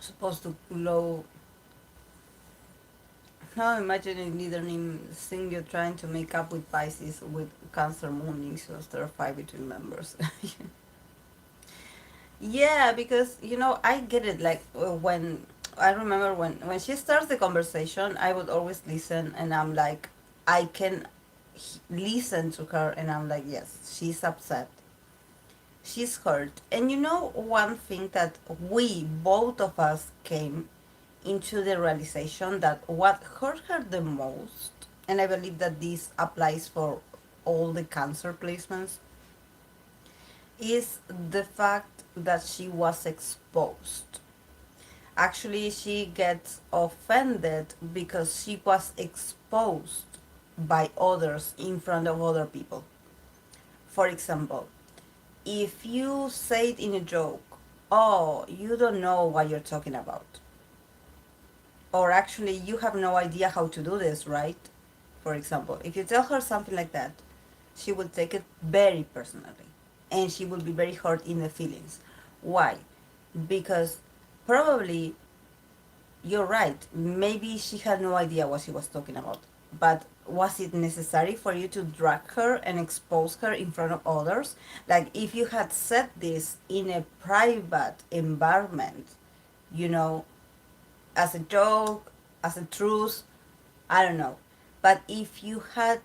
Supposed to glow. Now imagining him seeing you trying to make up with Pisces with Cancer moon issues. There are five between members. Yeah, because I get it. Like when I remember when she starts the conversation, I would always listen, and I'm like, I can listen to her, and I'm like, yes, she's upset, she's hurt, and one thing that we both of us came into the realization that what hurt her the most, and I believe that this applies for all the Cancer placements, is the fact that she was exposed. Actually, she gets offended because she was exposed by others in front of other people. For example, if you say it in a joke, oh, you don't know what you're talking about. Or actually, you have no idea how to do this, right? For example, if you tell her something like that, she will take it very personally and she will be very hurt in the feelings. Why? Because probably you're right. Maybe she had no idea what she was talking about. But was it necessary for you to drag her and expose her in front of others? Like, if you had said this in a private environment, you know, as a joke, as a truth, I don't know. But if you had,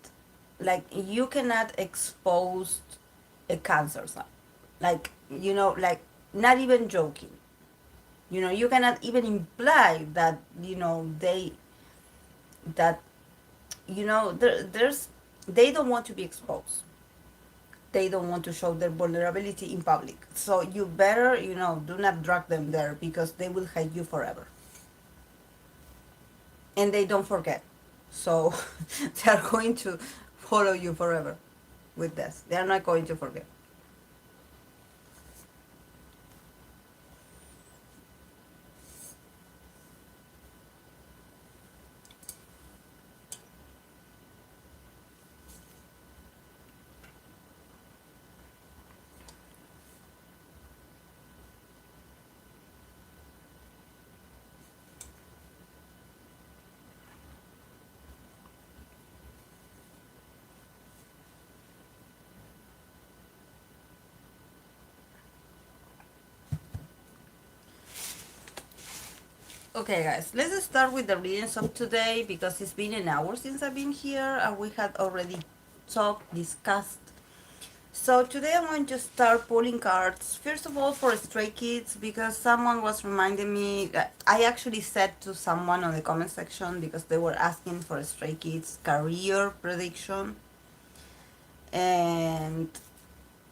like, you cannot expose a cancer sign. Like, not even joking. You cannot even imply that, that, they don't want to be exposed. They don't want to show their vulnerability in public. So you better, do not drag them there because they will hate you forever. And they don't forget. So they are going to follow you forever with this. They are not going to forget. Okay, guys, let's start with the readings of today because it's been an hour since I've been here and we had already discussed. So today I'm going to start pulling cards. First of all, for Stray Kids, because someone was reminding me that I actually said to someone on the comment section because they were asking for a Stray Kids career prediction, and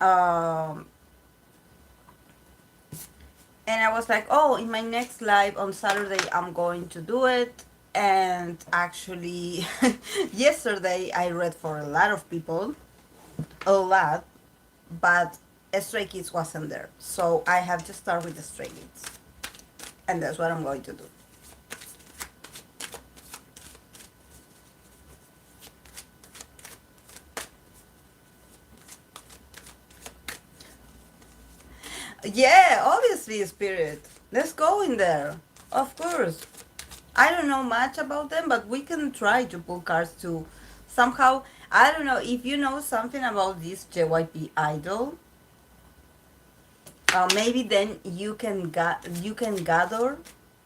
um, and I was like, oh, in my next live on Saturday, I'm going to do it. And actually, yesterday I read for a lot of people, a lot, but Stray Kids wasn't there. So I have to start with the Stray Kids. And that's what I'm going to do. Yeah, obviously, Spirit. Let's go in there. Of course. I don't know much about them, but we can try to pull cards to somehow. I don't know if you know something about this JYP idol. Maybe then you can gather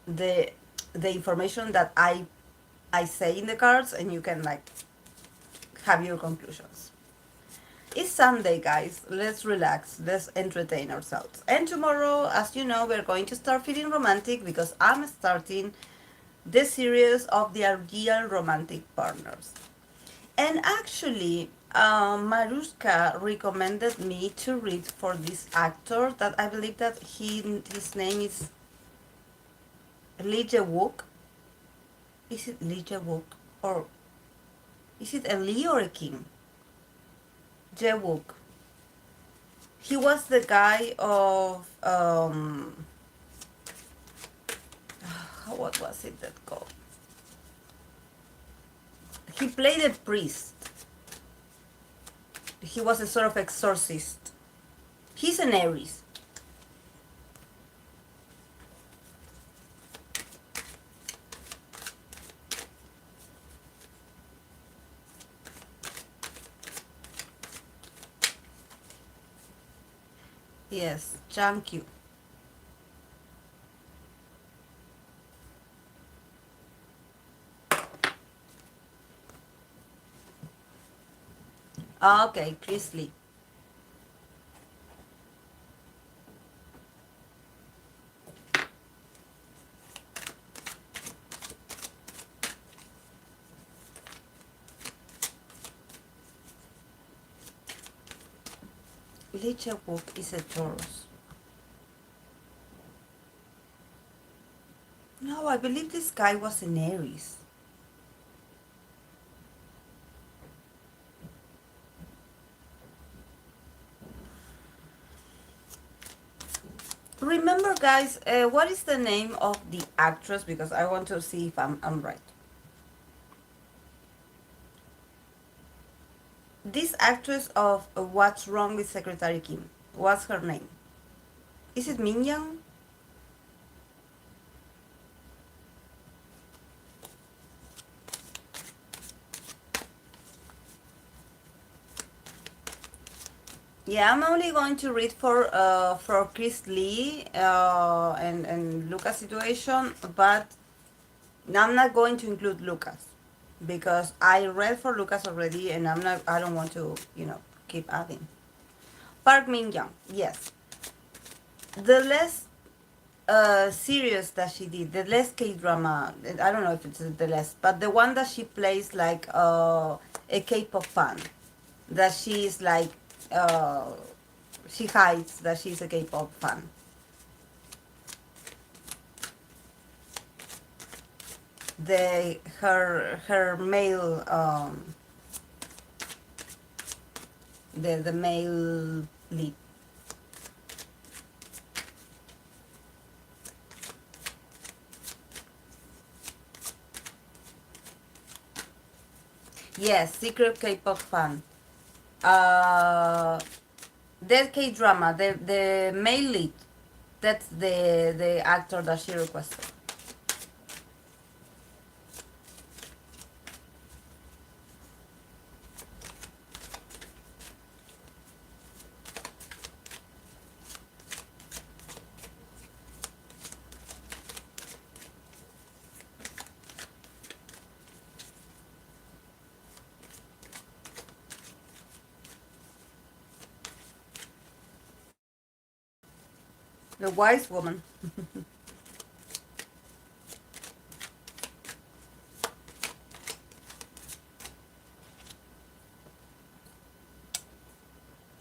the the information that I say in the cards, and you can like have your conclusions. It's Sunday, guys. Let's relax. Let's entertain ourselves. And tomorrow, as you know, we're going to start feeling romantic because I'm starting the series of the ideal romantic partners. And actually, Maruska recommended me to read for this actor that I believe that his name is Lee Jae-wook. Is it Lee Jae-wook or is it a Lee or a Kim? Jae-wook. He was the guy of what was it that called? He played a priest. He was a sort of exorcist. He's an Aries. Yes, Changkyu. Okay, Chris Lee. Lee Jae-wook is a Taurus. No, I believe this guy was an Aries. Remember, guys, what is the name of the actress? Because I want to see if I'm right. This actress of What's Wrong with Secretary Kim. What's her name? Is it Min Young? Yeah, I'm only going to read for Chris Lee and Lucas situation, but I'm not going to include Lucas because I read for Lucas already, and I don't want to keep adding. Park Min Young, yes. The less series that she did, the less K drama. I don't know if it's the less, but the one that she plays like a K-pop fan, that she is like uh, she hides that she's a K-pop fan. Her male the male lead. Yes, secret K-pop fan. Uh, that K drama, the male lead. That's the actor that she requested. The wise woman.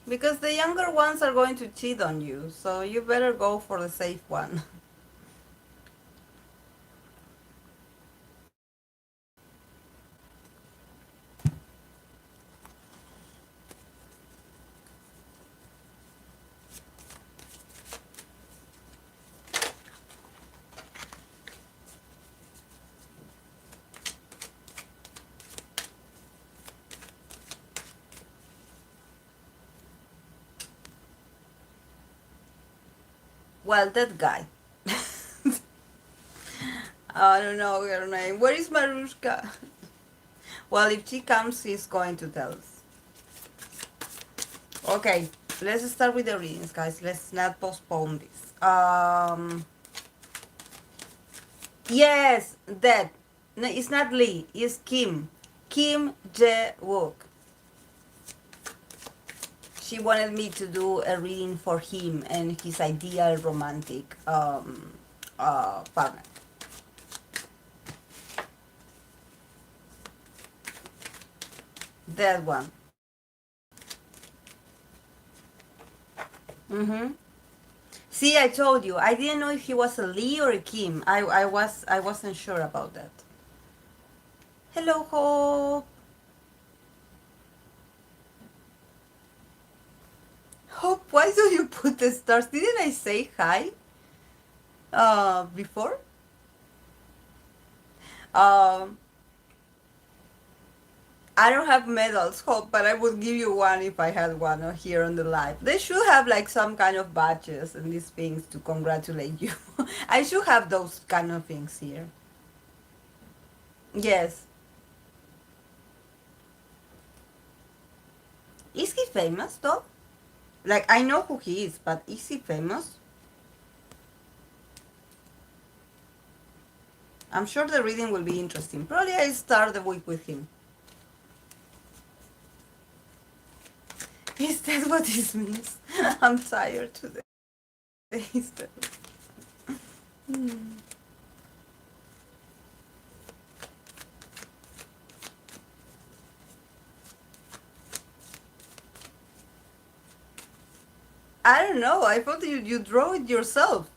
Because the younger ones are going to cheat on you, so you better go for the safe one. Well, that guy. I don't know her name. Where is Marushka? Well, if she comes, she's going to tell us. Okay, let's start with the readings, guys. Let's not postpone this. Yes, that. No, it's not Lee. It's Kim. Kim Jae-wook. She wanted me to do a reading for him and his ideal romantic partner. That one. Mm-hmm. See, I told you. I didn't know if he was a Lee or a Kim. I wasn't sure about that. Hello, Hope. Hope, why do you put the stars? Didn't I say hi? Before? Um, I don't have medals, Hope, but I would give you one if I had one here on the live. They should have like some kind of badges and these things to congratulate you. I should have those kind of things here. Yes. Is he famous though? Like, I know who he is, but is he famous? I'm sure the reading will be interesting. Probably I'll start the week with him. Is that what this means? I'm tired today. Is that... Hmm. I don't know. I thought you draw it yourself.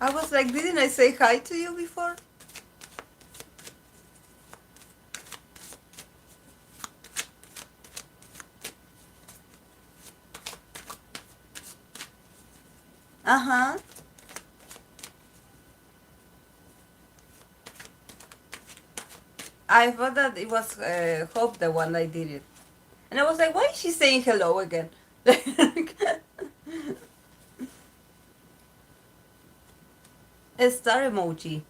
I was like, didn't I say hi to you before? Uh-huh. I thought that it was Hope the one that did it. And I was like, why is she saying hello again? A star emoji.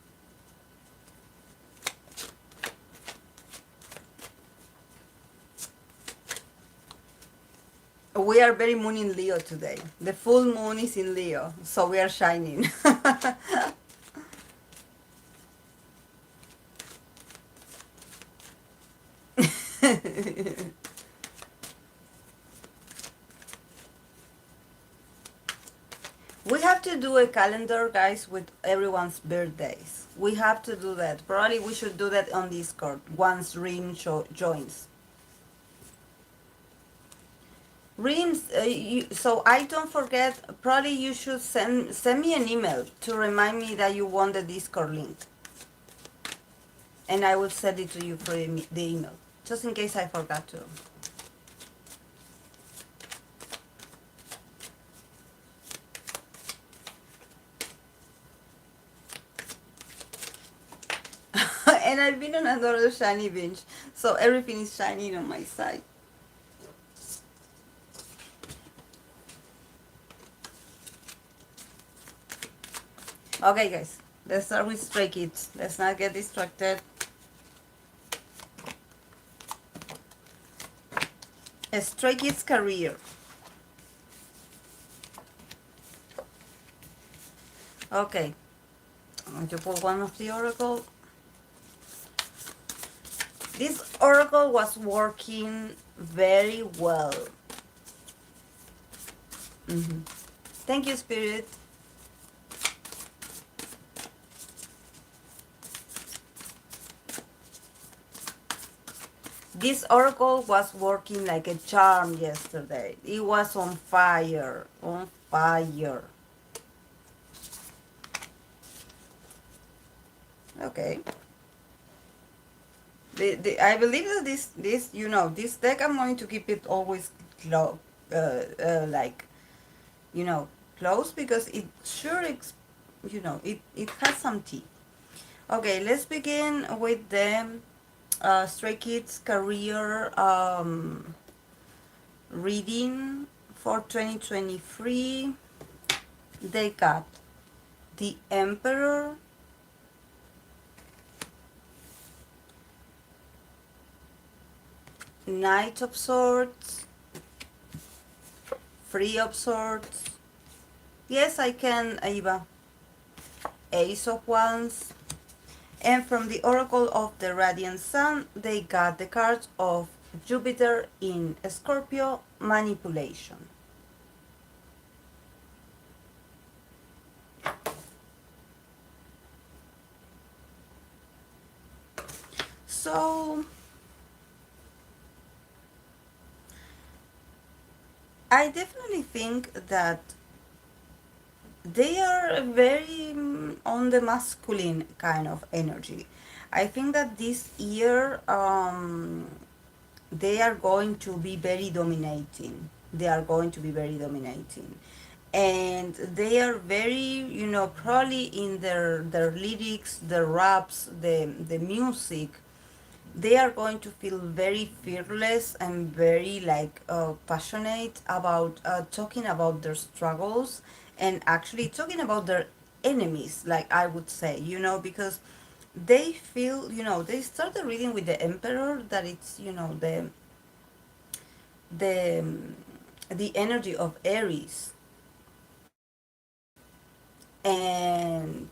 We are very moon in Leo today. The full moon is in Leo, so we are shining. We have to do a calendar, guys, with everyone's birthdays. We have to do that. Probably we should do that on Discord once joins. Reams, so I don't forget, probably you should send me an email to remind me that you want the Discord link. And I will send it to you for the email, just in case I forgot to. And I've been on another shiny binge, so everything is shining on my side. Okay, guys, let's start with Stray Kids. Let's not get distracted. A Stray Kids career. Okay, I'm going to pull one of the oracle. This oracle was working very well. Thank you, Spirit. This oracle was working like a charm yesterday. It was on fire, on fire. Okay. I believe that this this deck, I'm going to keep it always like, close, because it sure it has some tea. Okay, let's begin with the Stray Kids career reading for 2023. They got The Emperor, Knight of Swords, Free of Swords. Yes, I can, Ava. Ace of Wands. And from the Oracle of the Radiant Sun, they got the cards of Jupiter in Scorpio, Manipulation. So, I definitely think that they are very on the masculine kind of energy. I think that this year they are going to be very dominating. They are going to be very dominating. And they are very, probably in their lyrics, their raps, the music, they are going to feel very fearless and very like passionate about talking about their struggles and actually talking about their enemies, like I would say, because they feel, they started reading with the Emperor, that it's, the the energy of Aries. And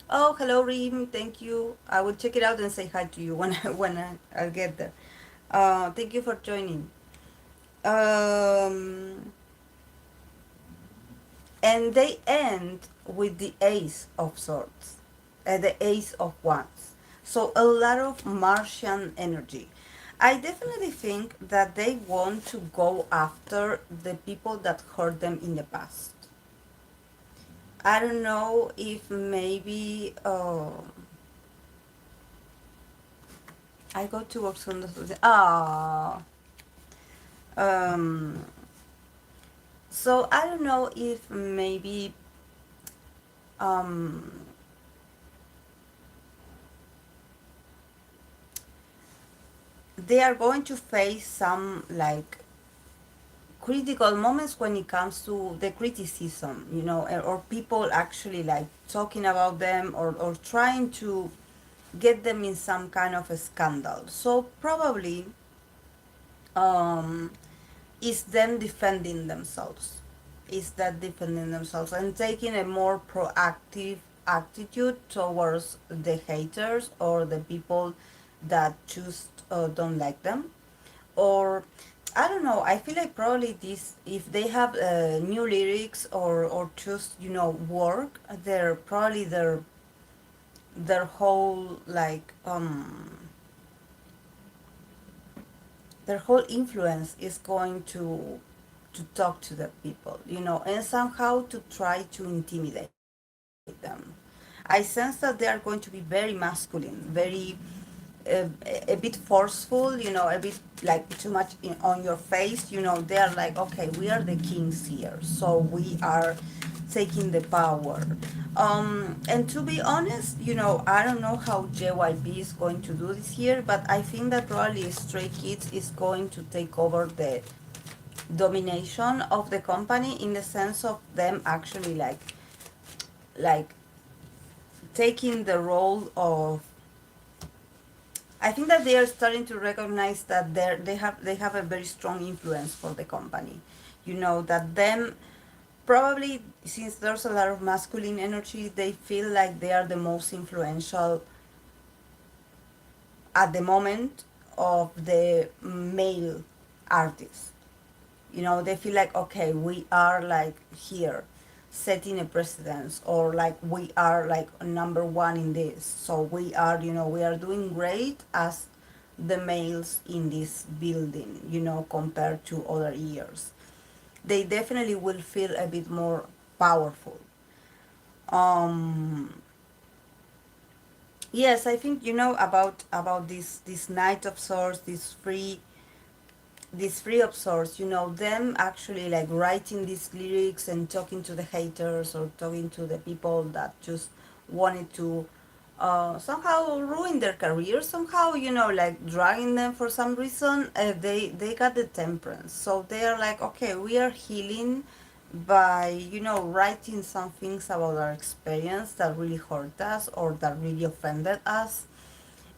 oh, hello Reem, thank you. I will check it out and say hi to you when I'll get there. Thank you for joining. Um, and they end with the Ace of Swords, the Ace of Wands. So a lot of Martian energy. I definitely think that they want to go after the people that hurt them in the past. I don't know if maybe I go to work soon. Um, so I don't know if maybe um, they are going to face some like critical moments when it comes to the criticism, or people actually like talking about them, or trying to get them in some kind of a scandal. So probably um, is them defending themselves. Is that defending themselves and taking a more proactive attitude towards the haters or the people that just don't like them? Or I don't know. I feel like probably this, if they have new lyrics, or just work, they're probably their whole like their whole influence is going to talk to the people, and somehow to try to intimidate them. I sense that they are going to be very masculine, very a bit forceful, a bit like too much on your face. They are like, okay, we are the kings here, so we are taking the power. And to be honest, I don't know how JYP is going to do this year, but I think that probably Stray Kids is going to take over the domination of the company, in the sense of them actually like taking the role of. I think that they are starting to recognize that they have a very strong influence for the company. That them, probably, since there's a lot of masculine energy, they feel like they are the most influential at the moment of the male artists. They feel like, okay, we are like here setting a precedence, or like we are like number one in this, so we are doing great as the males in this building, compared to other years. They definitely will feel a bit more powerful. um yes, I think, about this Knight of Swords, this free of source, them actually like writing these lyrics and talking to the haters, or talking to the people that just wanted to somehow ruin their career, somehow, like dragging them for some reason. They got the temperance, so they are like, okay, we are healing by, writing some things about our experience that really hurt us or that really offended us,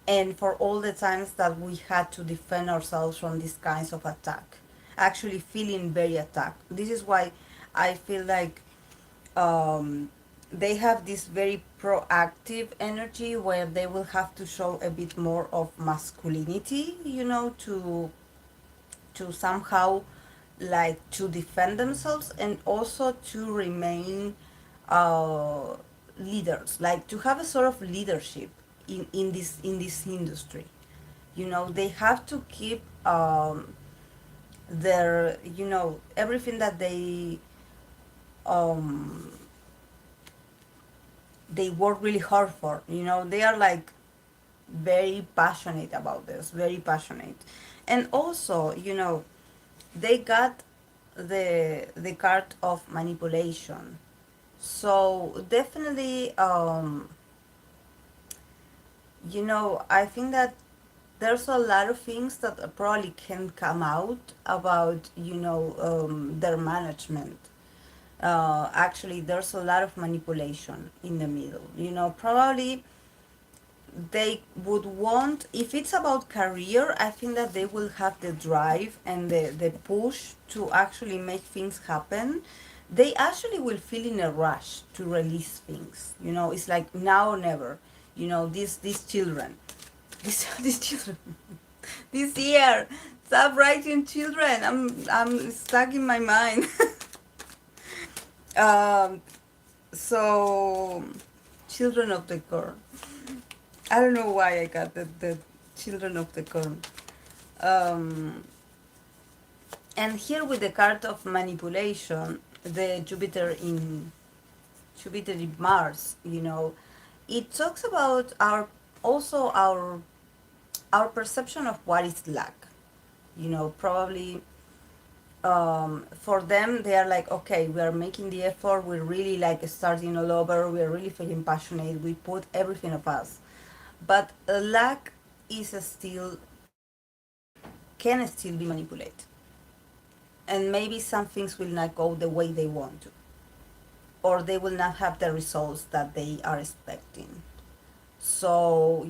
and for all the times that we had to defend ourselves from these kinds of attack, actually feeling very attacked. This is why I feel like, um, they have this very proactive energy where they will have to show a bit more of masculinity, to somehow, like, to defend themselves and also to remain, uh, leaders, like to have a sort of leadership in this industry. They have to keep, their, everything that um, they work really hard for. They are like very passionate about this, very passionate. And also, they got the card of manipulation. So definitely, I think that there's a lot of things that probably can come out about, their management. Actually, there's a lot of manipulation in the middle. Probably they would want, if it's about career, I think that they will have the drive and the push to actually make things happen. They actually will feel in a rush to release things. It's like now or never. These children, these children, this year, stop writing children. I'm stuck in my mind. um, so, children of the corn. I don't know why I got the children of the corn. Um, and here with the card of manipulation, the Jupiter in Mars, it talks about our perception of what is lack. Probably, for them they are like, okay, we are making the effort, we're really like starting all over, we're really feeling passionate, we put everything of us, but lack is still can still be manipulated, and maybe some things will not go the way they want to, or they will not have the results that they are expecting. So,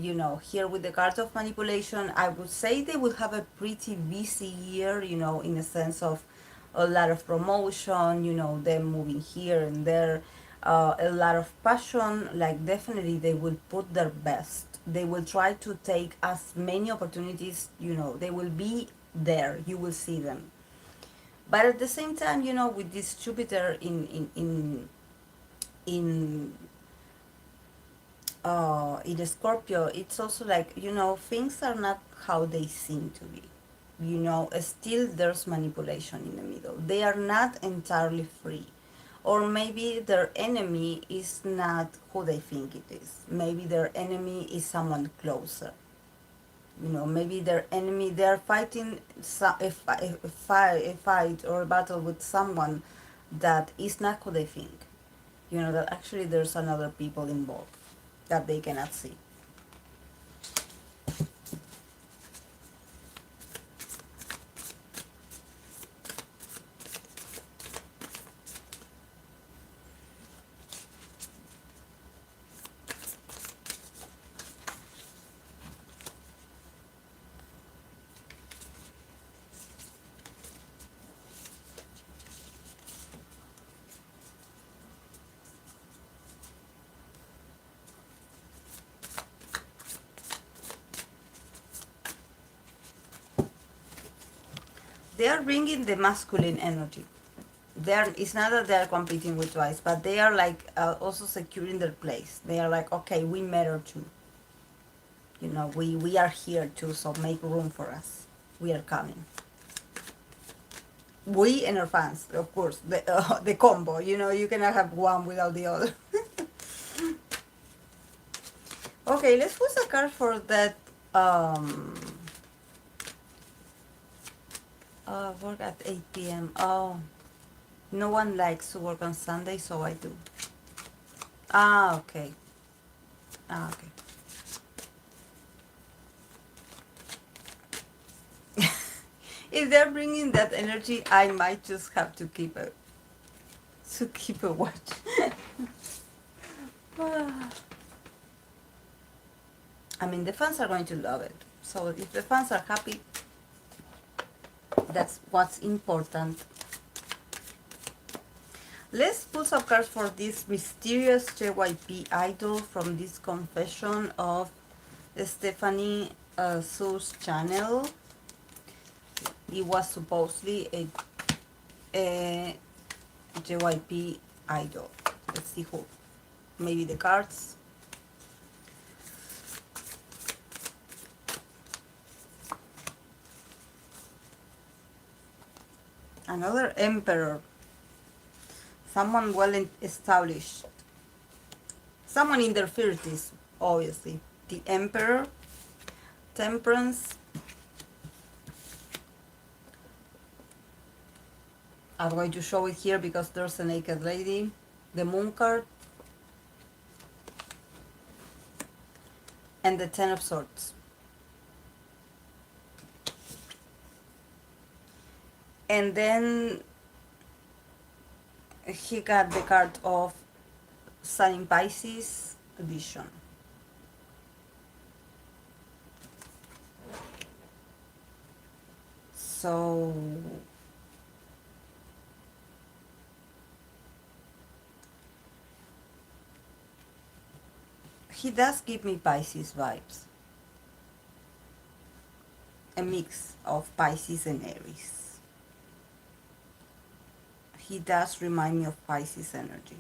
here with the cards of manipulation, I would say they will have a pretty busy year, in the sense of a lot of promotion, them moving here and there, a lot of passion. Like, definitely, they will put their best. They will try to take as many opportunities, they will be there, you will see them. But at the same time, with this Jupiter in in Scorpio, it's also like, things are not how they seem to be. Still there's manipulation in the middle. They are not entirely free. Or maybe their enemy is not who they think it is. Maybe their enemy is someone closer. Maybe their enemy, they're fighting a fight or a battle with someone that is not who they think. That actually there's another people involved that they cannot see. They are bringing the masculine energy. It's not that they are competing with twice, but they are like, also securing their place. They are like, okay, we matter too. We are here too, so make room for us. We are coming. We and our fans, of course, the combo. You cannot have one without the other. Okay, let's put a card for that. Um, Work at 8 p.m. Oh, no one likes to work on Sunday, so I do. Ah, okay. Ah, okay. if they're bringing that energy, I might just have to keep a watch. I mean, the fans are going to love it. So if the fans are happy, that's what's important. Let's pull some cards for this mysterious JYP idol from this confession of Stephanie Su's channel. It was supposedly a JYP idol. Let's see who. Maybe the cards. Another emperor. Someone well established. Someone in their 30s, obviously. The emperor. Temperance. I'm going to show it here because there's a naked lady. The moon card. And the 10 of swords. And then he got the card of Sun in Pisces vision. So he does give me Pisces vibes. A mix of Pisces and Aries. He does remind me of Pisces energy.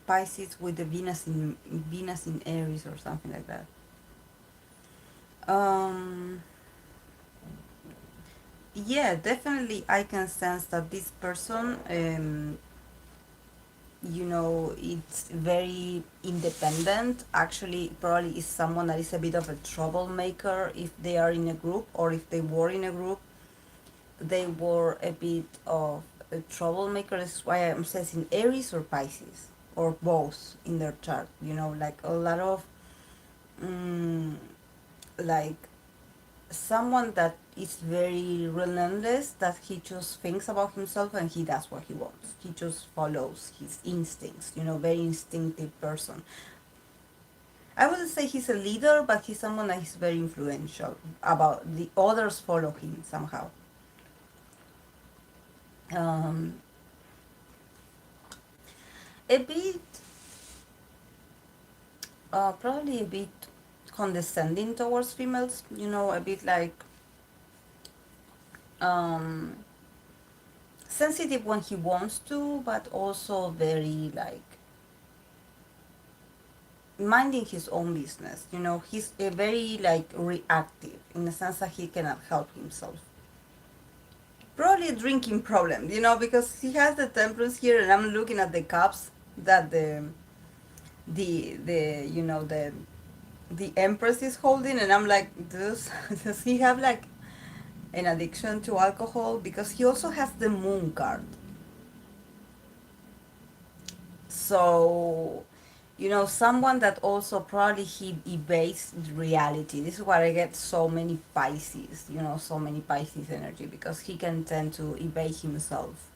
Pisces with the Venus in Aries or something like that. Yeah, definitely I can sense that this person it's very independent. Actually, probably is someone that is a bit of a troublemaker if they are in a group, or if they were in a group, they were a bit of a troublemaker. That's why I'm saying Aries or Pisces, or both in their chart. Like a lot of, like someone that is very relentless, that he just thinks about himself and he does what he wants. He just follows his instincts, very instinctive person. I wouldn't say he's a leader, but he's someone that is very influential. About the others follow him somehow. Um, a bit, probably a bit condescending towards females, a bit like um, sensitive when he wants to, but also very like minding his own business. He's a very like reactive in the sense that he cannot help himself. Probably a drinking problem, because he has the temperance here, and I'm looking at the cups that the empress is holding, and I'm like, does he have like an addiction to alcohol? Because he also has the moon card. So, someone that also probably he evades reality. This is why I get so many Pisces, so many Pisces energy, because he can tend to evade himself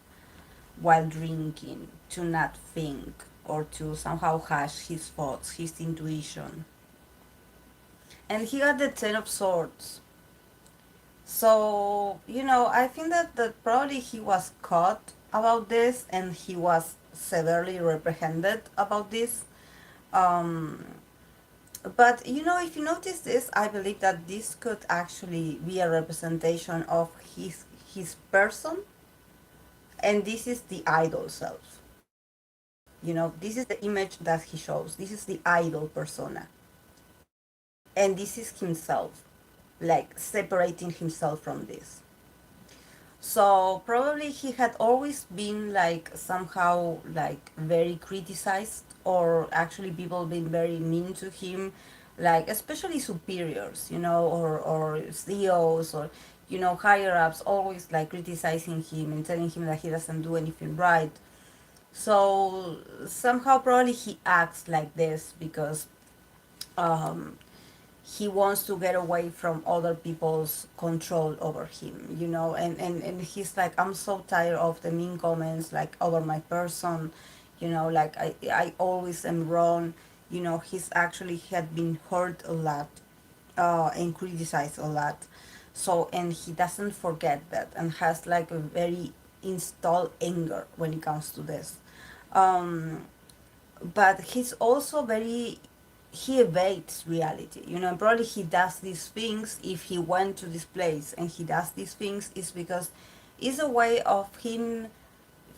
while drinking, to not think, or to somehow hush his thoughts, his intuition. And he got the 10 of swords. So, I think that probably he was caught about this, and he was severely reprehended about this. Um, but, if you notice this, I believe that this could actually be a representation of his person, and this is the idol self. This is the image that he shows. This is the idol persona. And this is himself, like separating himself from this. So probably he had always been like somehow like very criticized, or actually people been very mean to him, like especially superiors, or CEOs, or higher ups, always like criticizing him and telling him that he doesn't do anything right. So somehow probably he acts like this because um, he wants to get away from other people's control over him, you know, and he's like, I'm so tired of the mean comments like over my person, you know, like I always am wrong, you know. He's actually had been hurt a lot, and criticized a lot. So, and he doesn't forget that and has like a very installed anger when it comes to this. Um, but he's also very, he evades reality, you know. Probably he does these things, if he went to this place and he does these things, is because it's a way of him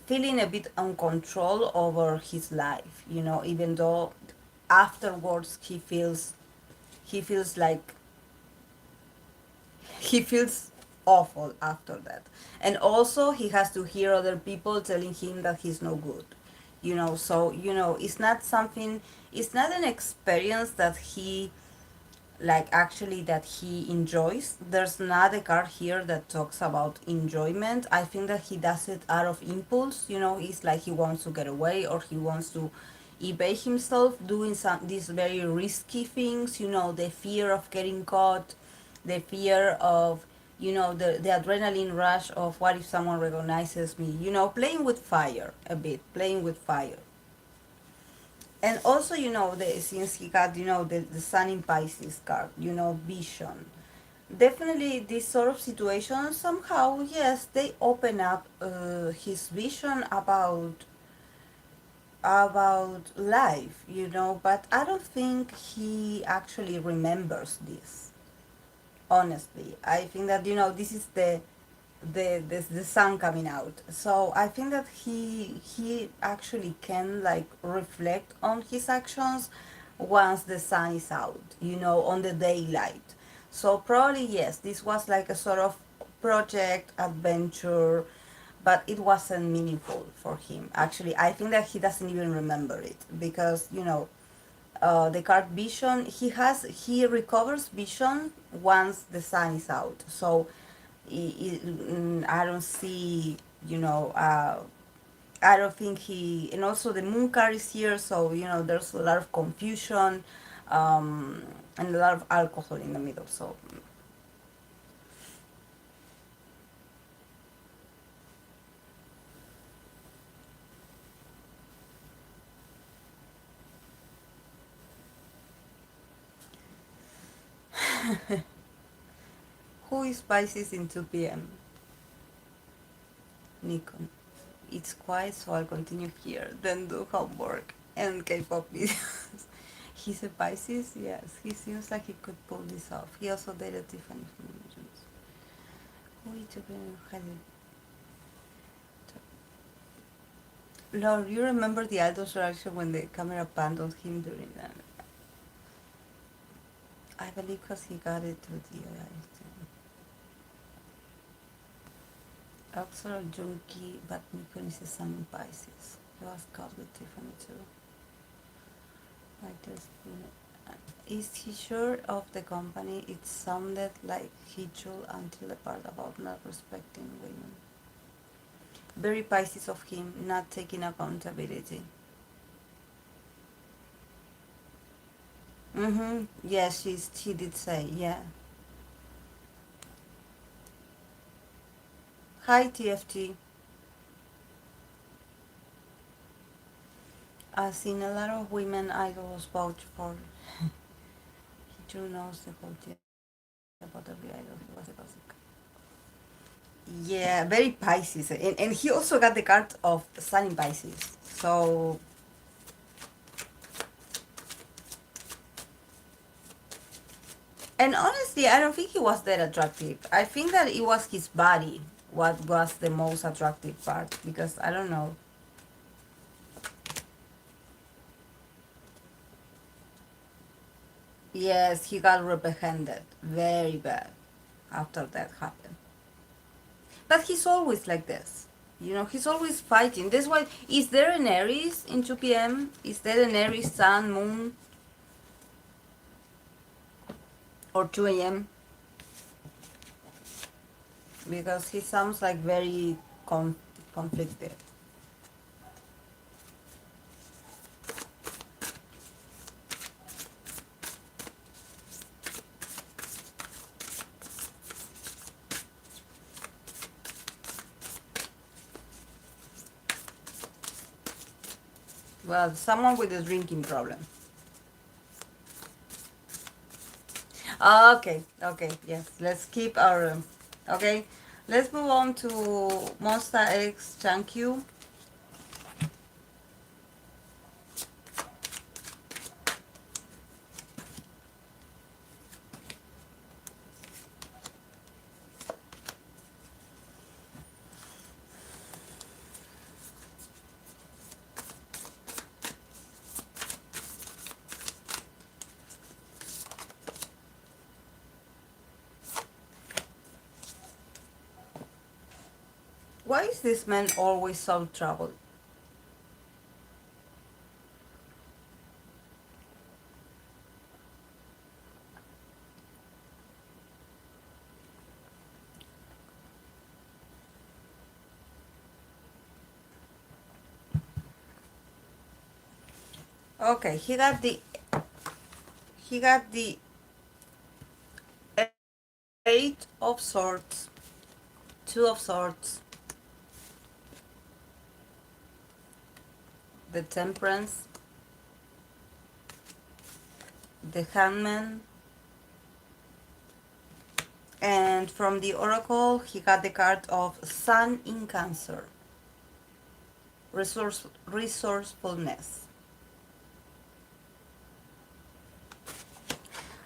feeling a bit on control over his life, you know, even though afterwards he feels like he feels awful after that. And also he has to hear other people telling him that he's no good, you know. So, you know, it's not something, it's not an experience that he, like, actually that he enjoys. There's not a card here that talks about enjoyment. I think that he does it out of impulse, you know. It's like he wants to get away, or he wants to evade himself doing some these very risky things, you know. The fear of getting caught, the fear of, you know, the adrenaline rush of what if someone recognizes me, you know, playing with fire a bit, playing with fire. And also, you know, since he got, you know, the sun in Pisces card, you know, vision. Definitely, this sort of situation somehow, yes, they open up his vision about life, you know. But I don't think he actually remembers this. Honestly, I think that, you know, this is the sun coming out. So I think that he actually can like reflect on his actions once the sun is out, you know, on the daylight. So probably yes, this was like a sort of project adventure, but it wasn't meaningful for him. Actually, I think that he doesn't even remember it because, you know, the card vision, he recovers vision once the sun is out. So I don't see, you know, I don't think he, and also the moon card is here, so, you know, there's a lot of confusion, um, and a lot of alcohol in the middle. So, who is Pisces in 2 p.m.? Nikon. It's quiet, so I'll continue here, then do homework and K-pop videos. He's a Pisces, yes. He seems like he could pull this off. He also dated Tiffany from Jones. Who is had Lord, you remember the idol's reaction when the camera panned on him during that? I believe because he got it through the AI. Also, junkie, but Nikon is a sun in Pisces. He was caught with Tiffany too. Like this. Is he sure of the company? It sounded like he told until the part about not respecting women. Very Pisces of him, not taking accountability. Mm-hmm. Yes, she did say, yeah. Hi, TFT. I've seen a lot of women idols vouch for. He too knows the whole thing about every idol. He was a gossip. Yeah, very Pisces. And he also got the card of Sun in Pisces. So, and honestly, I don't think he was that attractive. I think that it was his body what was the most attractive part, because I don't know. Yes, he got reprehended very bad after that happened. But he's always like this. You know, he's always fighting. That's why, is there an Aries in 2 p.m.? Is there an Aries sun, moon, or 2 a.m.? Because he sounds like very conflicted. Well, someone with a drinking problem. Okay, okay, yes. Let's keep our. Okay, let's move on to Monster X Changkyu. Why is this man always so troubled? Okay, he got the eight of swords, two of swords, the temperance, the hangman, and from the oracle he got the card of sun in cancer, resourcefulness.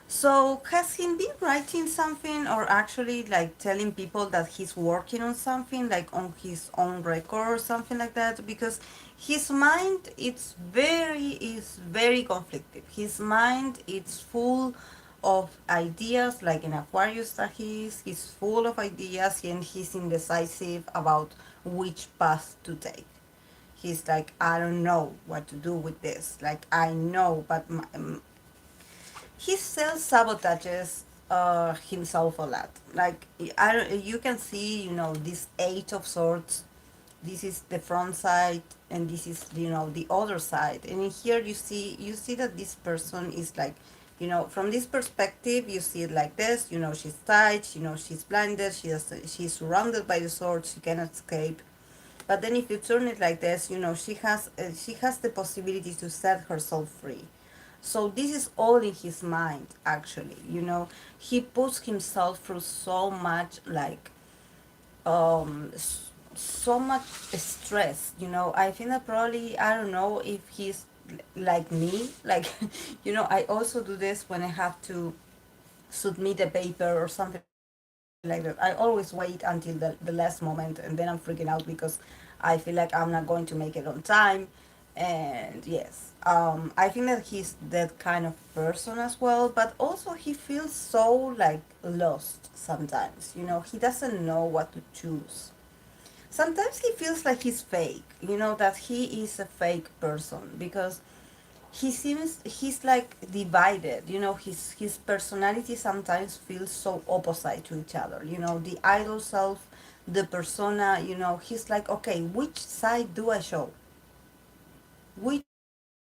So has he been writing something or actually like telling people that he's working on something like on his own record or something like that? Because his mind is very conflicted. His mind is full of ideas like an Aquarius that he is. He's full of ideas and he's indecisive about which path to take. He's like, I don't know what to do with this. Like I know, but he self sabotages himself a lot. Like you can see, this eight of swords. This is the front side, and this is the other side. And in here you see that this person is like, from this perspective, you see it like this. She's tied. She's blinded. She's surrounded by the swords. She cannot escape. But then if you turn it like this, she has the possibility to set herself free. So this is all in his mind, actually. He puts himself through so much, like, so much stress. I think that probably, I don't know if he's like me, like, I also do this when I have to submit a paper or something like that. I always wait until the last moment, and then I'm freaking out because I feel like I'm not going to make it on time. And yes, I think that he's that kind of person as well, but also he feels so like lost sometimes. He doesn't know what to choose. Sometimes he feels like he's fake, that he is a fake person because he's like divided. His personality sometimes feels so opposite to each other. The idol self, the persona. He's like, okay, which side do I show? Which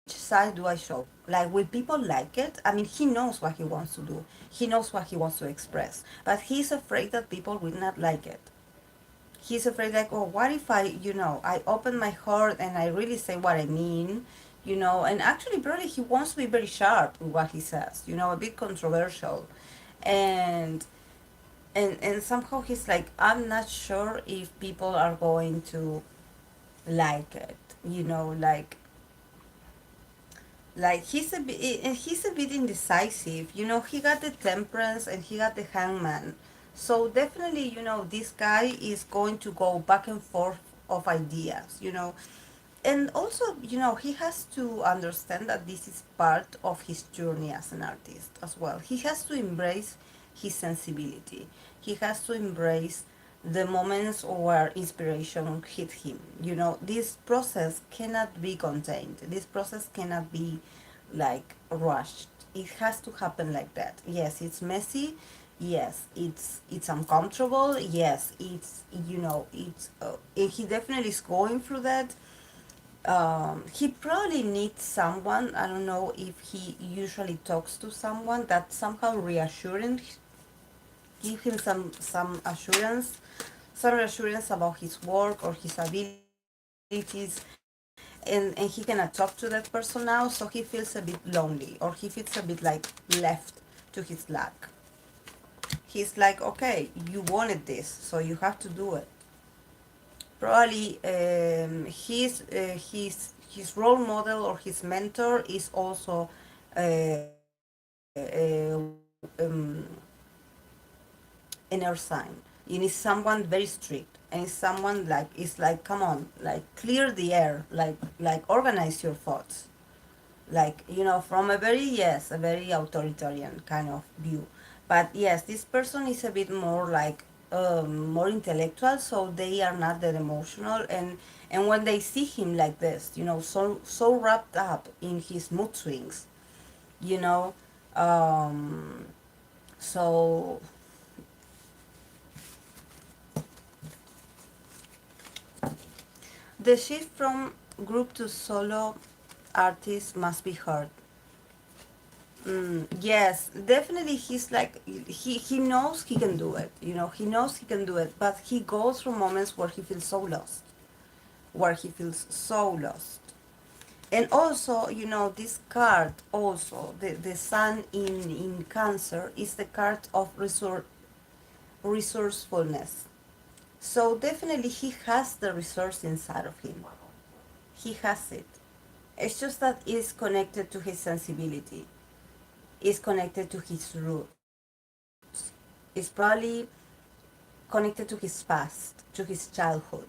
side do I show? Like, will people like it? I mean, he knows what he wants to do. He knows what he wants to express, but he's afraid that people will not like it. He's afraid, like, oh, what if I open my heart and I really say what I mean. And actually probably he wants to be very sharp with what he says, a bit controversial. And and and somehow he's like, I'm not sure if people are going to like it, like he's a bit indecisive. He got the temperance and he got the hangman. So definitely, this guy is going to go back and forth of ideas. And also, he has to understand that this is part of his journey as an artist as well. He has to embrace his sensibility. He has to embrace the moments where inspiration hit him. This process cannot be contained. This process cannot be like rushed. It has to happen like that. Yes, it's messy. Yes, it's uncomfortable. Yes, he definitely is going through that. He probably needs someone. I don't know if he usually talks to someone that somehow reassuring, give him some reassurance about his work or his abilities. And and he cannot talk to that person now, so he feels a bit lonely, or he feels a bit like left to his luck. He's like, okay, you wanted this, so you have to do it. Probably his role model or his mentor is also an earth sign. You need someone very strict, and it's someone like, it's like, come on, like clear the air, like organize your thoughts, like, from a very, yes, a very authoritarian kind of view. But yes, this person is a bit more like, more intellectual, so they are not that emotional. And when they see him like this, so wrapped up in his mood swings, you know um so the shift from group to solo artist must be hard. Yes, definitely. He's like, he knows he can do it. He knows he can do it, but he goes through moments where he feels so lost, where he feels so lost. And also, this card also, the sun in Cancer is the card of resourcefulness. So definitely he has the resource inside of him. He has it. It's just that it's connected to his sensibility. It's connected to his roots. It's probably connected to his past, to his childhood,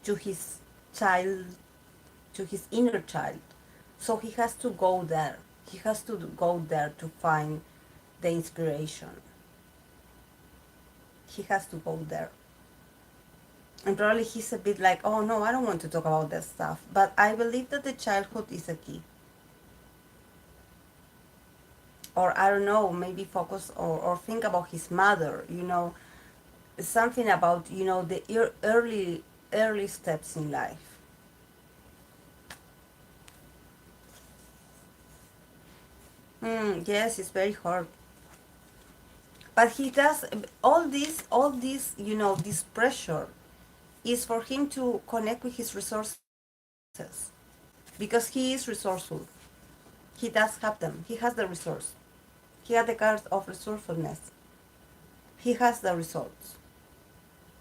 to his child, to his inner child. So he has to go there. He has to go there to find the inspiration. He has to go there. And probably he's a bit like, oh no, I don't want to talk about that stuff. But I believe that the childhood is a key. Or I don't know, maybe focus or think about his mother, something about, the early steps in life. Yes, it's very hard. But he does all this, this pressure is for him to connect with his resources, because he is resourceful. He does have them. He has the resource. He has the card of resourcefulness. He has the results,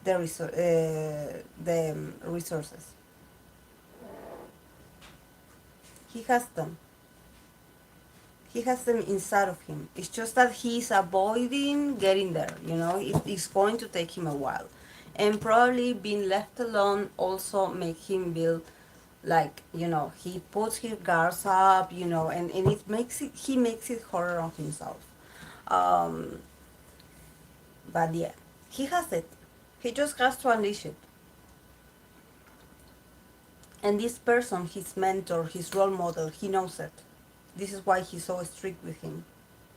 the resources. He has them. He has them inside of him. It's just that he's avoiding getting there. It's going to take him a while, and probably being left alone also make him feel like, he puts his guards up, and he makes it harder on himself. Um, but yeah, he has it. He just has to unleash it. And this person, his mentor, his role model, he knows it. This is why he's so strict with him.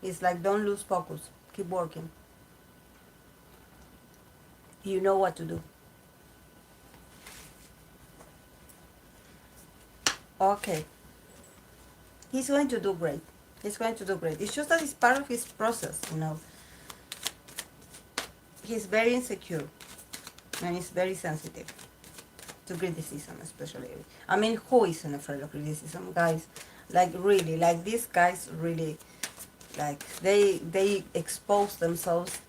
It's like, don't lose focus. Keep working. You know what to do. Okay. He's going to do great. He's going to do great. It's just that it's part of his process. He's very insecure and he's very sensitive to criticism, especially. I mean, who isn't afraid of criticism, guys? Like, really, like, these guys really, like, they expose themselves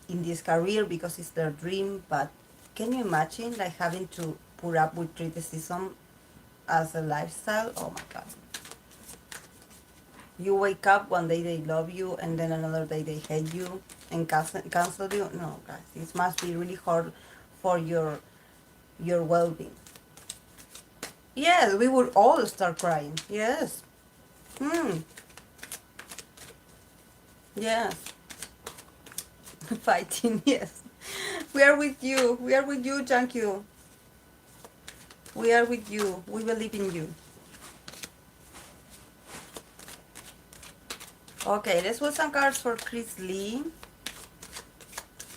in this career because it's their dream. But can you imagine, like, having to put up with criticism as a lifestyle? Oh my god. You wake up one day they love you, and then another day they hate you and cancel you. No, guys, it must be really hard for your well-being. Yes, we would all start crying. Yes. Hmm. Yes. Fighting. Yes. We are with you. We are with you, Changkyu. We are with you. We believe in you. Okay, let's put some cards for Chris Lee.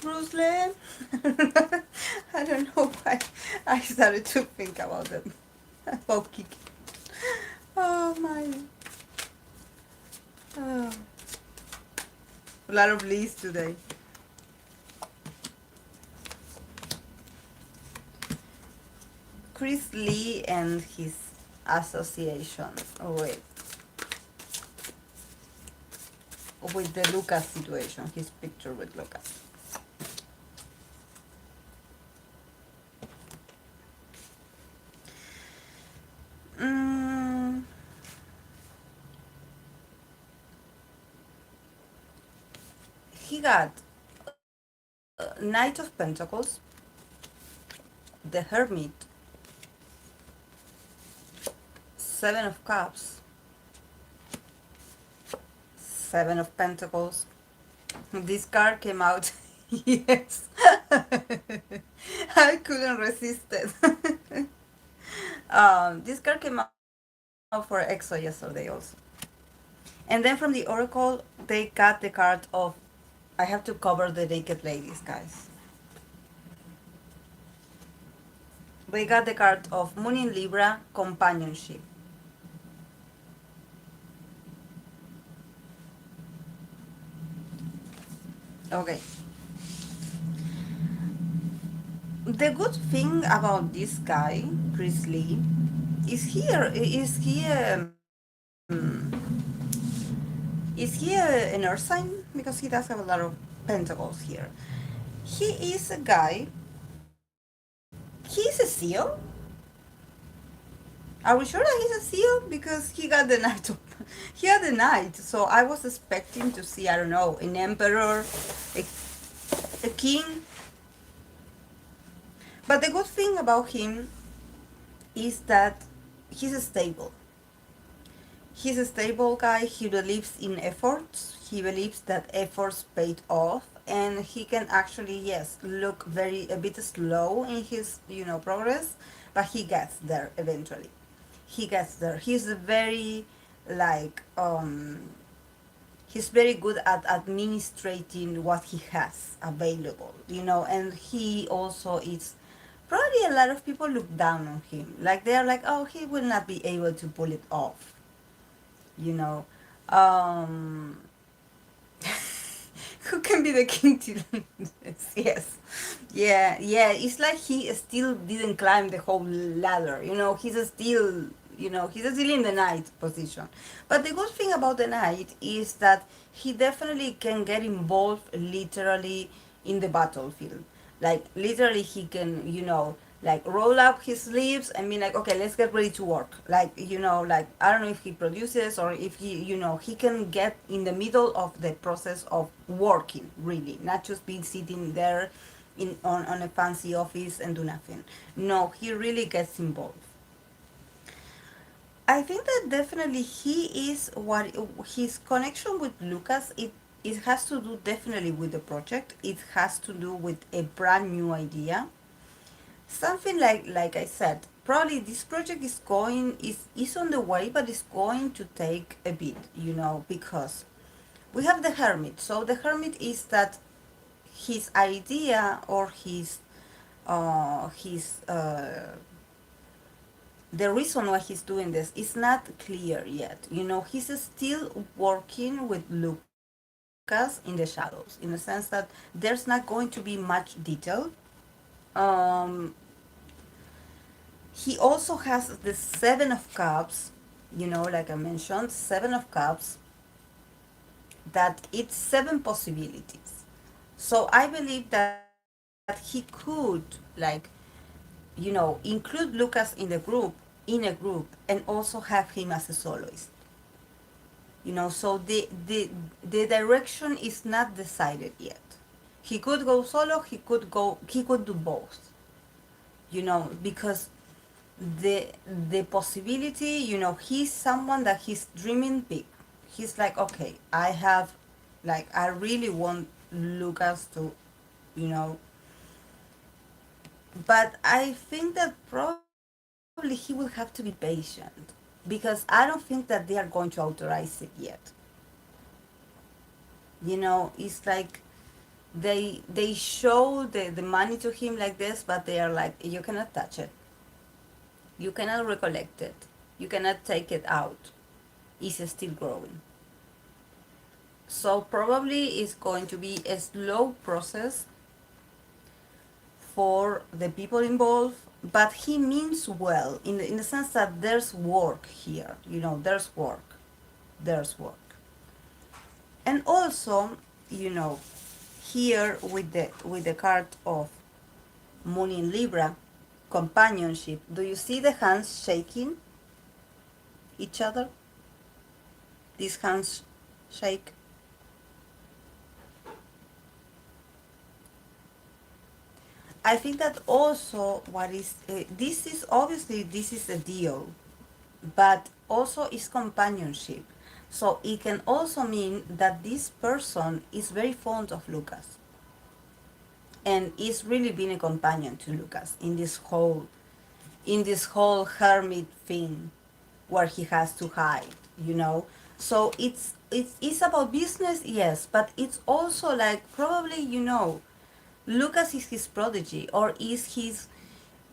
Bruce Lee. I don't know why I started to think about them. About Kiki. Oh my. Oh. A lot of Lees today. Chris Lee and his association with the Lucas situation, his picture with Lucas. Mm, he got Knight of Pentacles, the Hermit, Seven of Cups, Seven of Pentacles. This card came out. Yes. I couldn't resist it. This card came out for EXO yesterday also. And then from the Oracle, they got the card of I have to cover the naked ladies, guys. They got the card of Moon in Libra, companionship. Okay. The good thing about this guy, Chris Lee, is he an earth sign? Because he does have a lot of pentacles here. He is a guy. He's a seal. Are we sure that he's a seal? Because he got the knight of, he had the knight. So I was expecting to see, I don't know, an emperor, a, a king. But the good thing about him is that he's stable. He's a stable guy. He believes in efforts. He believes that efforts paid off, and he can actually, yes, look very a bit slow in his progress, but he gets there eventually. He gets there. He's very like he's very good at administrating what he has available, and he also is probably a lot of people look down on him. Like they're like, oh, he will not be able to pull it off, you know. Um, who can be the king till yes, yeah, it's like he still didn't climb the whole ladder, he's still in the knight position. But the good thing about the knight is that he definitely can get involved literally in the battlefield. Like literally he can, like roll up his sleeves and be like, okay, let's get ready to work. Like, like I don't know if he produces or if he can get in the middle of the process of working, really, not just being sitting there on a fancy office and do nothing. No, he really gets involved. I think that definitely he is what his connection with Lucas, it has to do definitely with the project. It has to do with a brand new idea. Something like I said, probably this project is on the way, but it's going to take a bit, because we have the hermit. So the hermit is that his idea or his the reason why he's doing this is not clear yet. He's still working with Lucas in the shadows, in the sense that there's not going to be much detail. Um, he also has the Seven of Cups, like I mentioned, Seven of Cups, that it's seven possibilities. So I believe that he could, like, include Lucas in a group, and also have him as a soloist. So the direction is not decided yet. He could go solo, he could do both. Because the possibility, he's someone that he's dreaming big. He's like, okay, I really want Lucas to, you know but I think that probably he will have to be patient, because I don't think that they are going to authorize it yet. It's like they show the money to him like this, but they are like, you cannot touch it, you cannot recollect it, you cannot take it out, it's still growing. So probably it's going to be a slow process for the people involved, but he means well in the sense that there's work here, there's work, there's work. And also, you know, here with the card of Moon in Libra, companionship. Do you see the hands shaking each other? These hands shake. I think that also what is this is obviously this is a deal, but also is companionship. So it can also mean that this person is very fond of Lucas and is really being a companion to Lucas in this whole hermit thing where he has to hide. So it's about business, yes, but it's also like probably Lucas is his prodigy, or is his,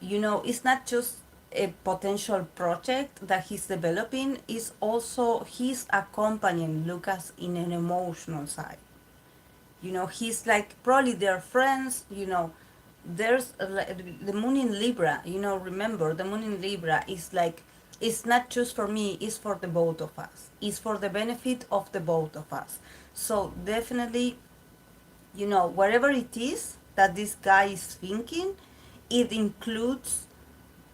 it's not just a potential project that he's developing, is also he's accompanying Lucas in an emotional side. He's like probably their friends. There's the moon in Libra. Remember, the moon in Libra is like, it's not just for me, it's for the both of us. It's for the benefit of the both of us. So definitely, whatever it is that this guy is thinking, it includes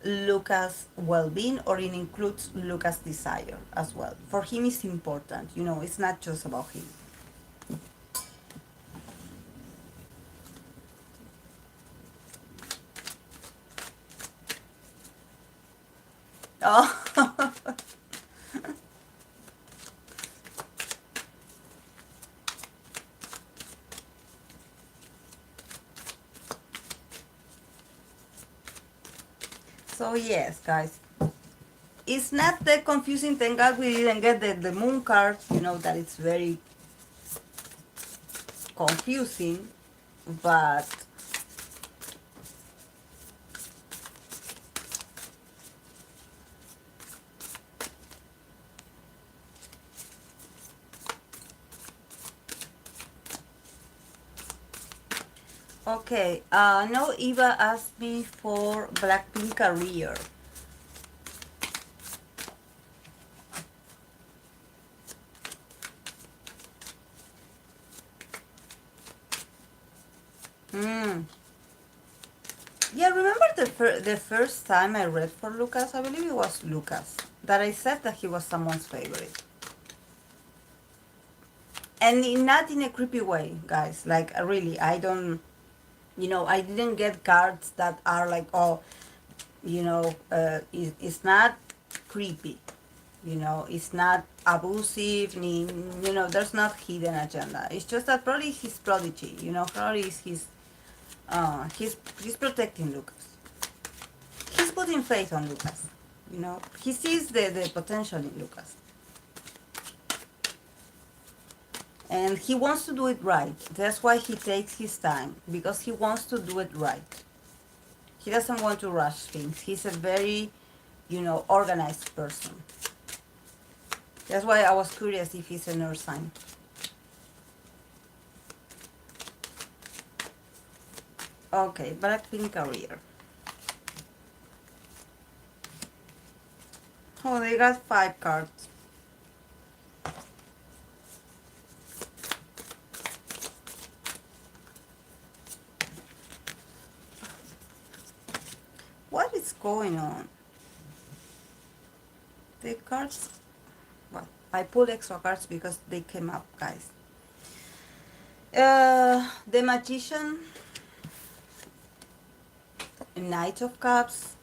Lucas' well-being, or it includes Lucas' desire as well. For him, it's important. It's not just about him. Oh, so yes, guys, it's not the confusing thing that we didn't get the moon card. That it's very confusing, but okay. No, Eva asked me for Blackpink career. Hmm. Yeah, remember the first time I read for Lucas? I believe it was Lucas that I said that he was someone's favorite, and not in a creepy way, guys. Like really, I don't. I didn't get cards that are like, oh, it's not creepy. It's not abusive. There's not hidden agenda. It's just that probably his prodigy. Probably is he's protecting Lucas. He's putting faith on Lucas. He sees the potential in Lucas. And he wants to do it right. That's why he takes his time, because he wants to do it right. He doesn't want to rush things. He's a very, organized person. That's why I was curious if he's an earth sign. Okay, Blackpink career. Oh, they got 5 cards. What is going on? The cards. Well, I pulled extra cards because they came up, guys. The Magician, Knight of Cups,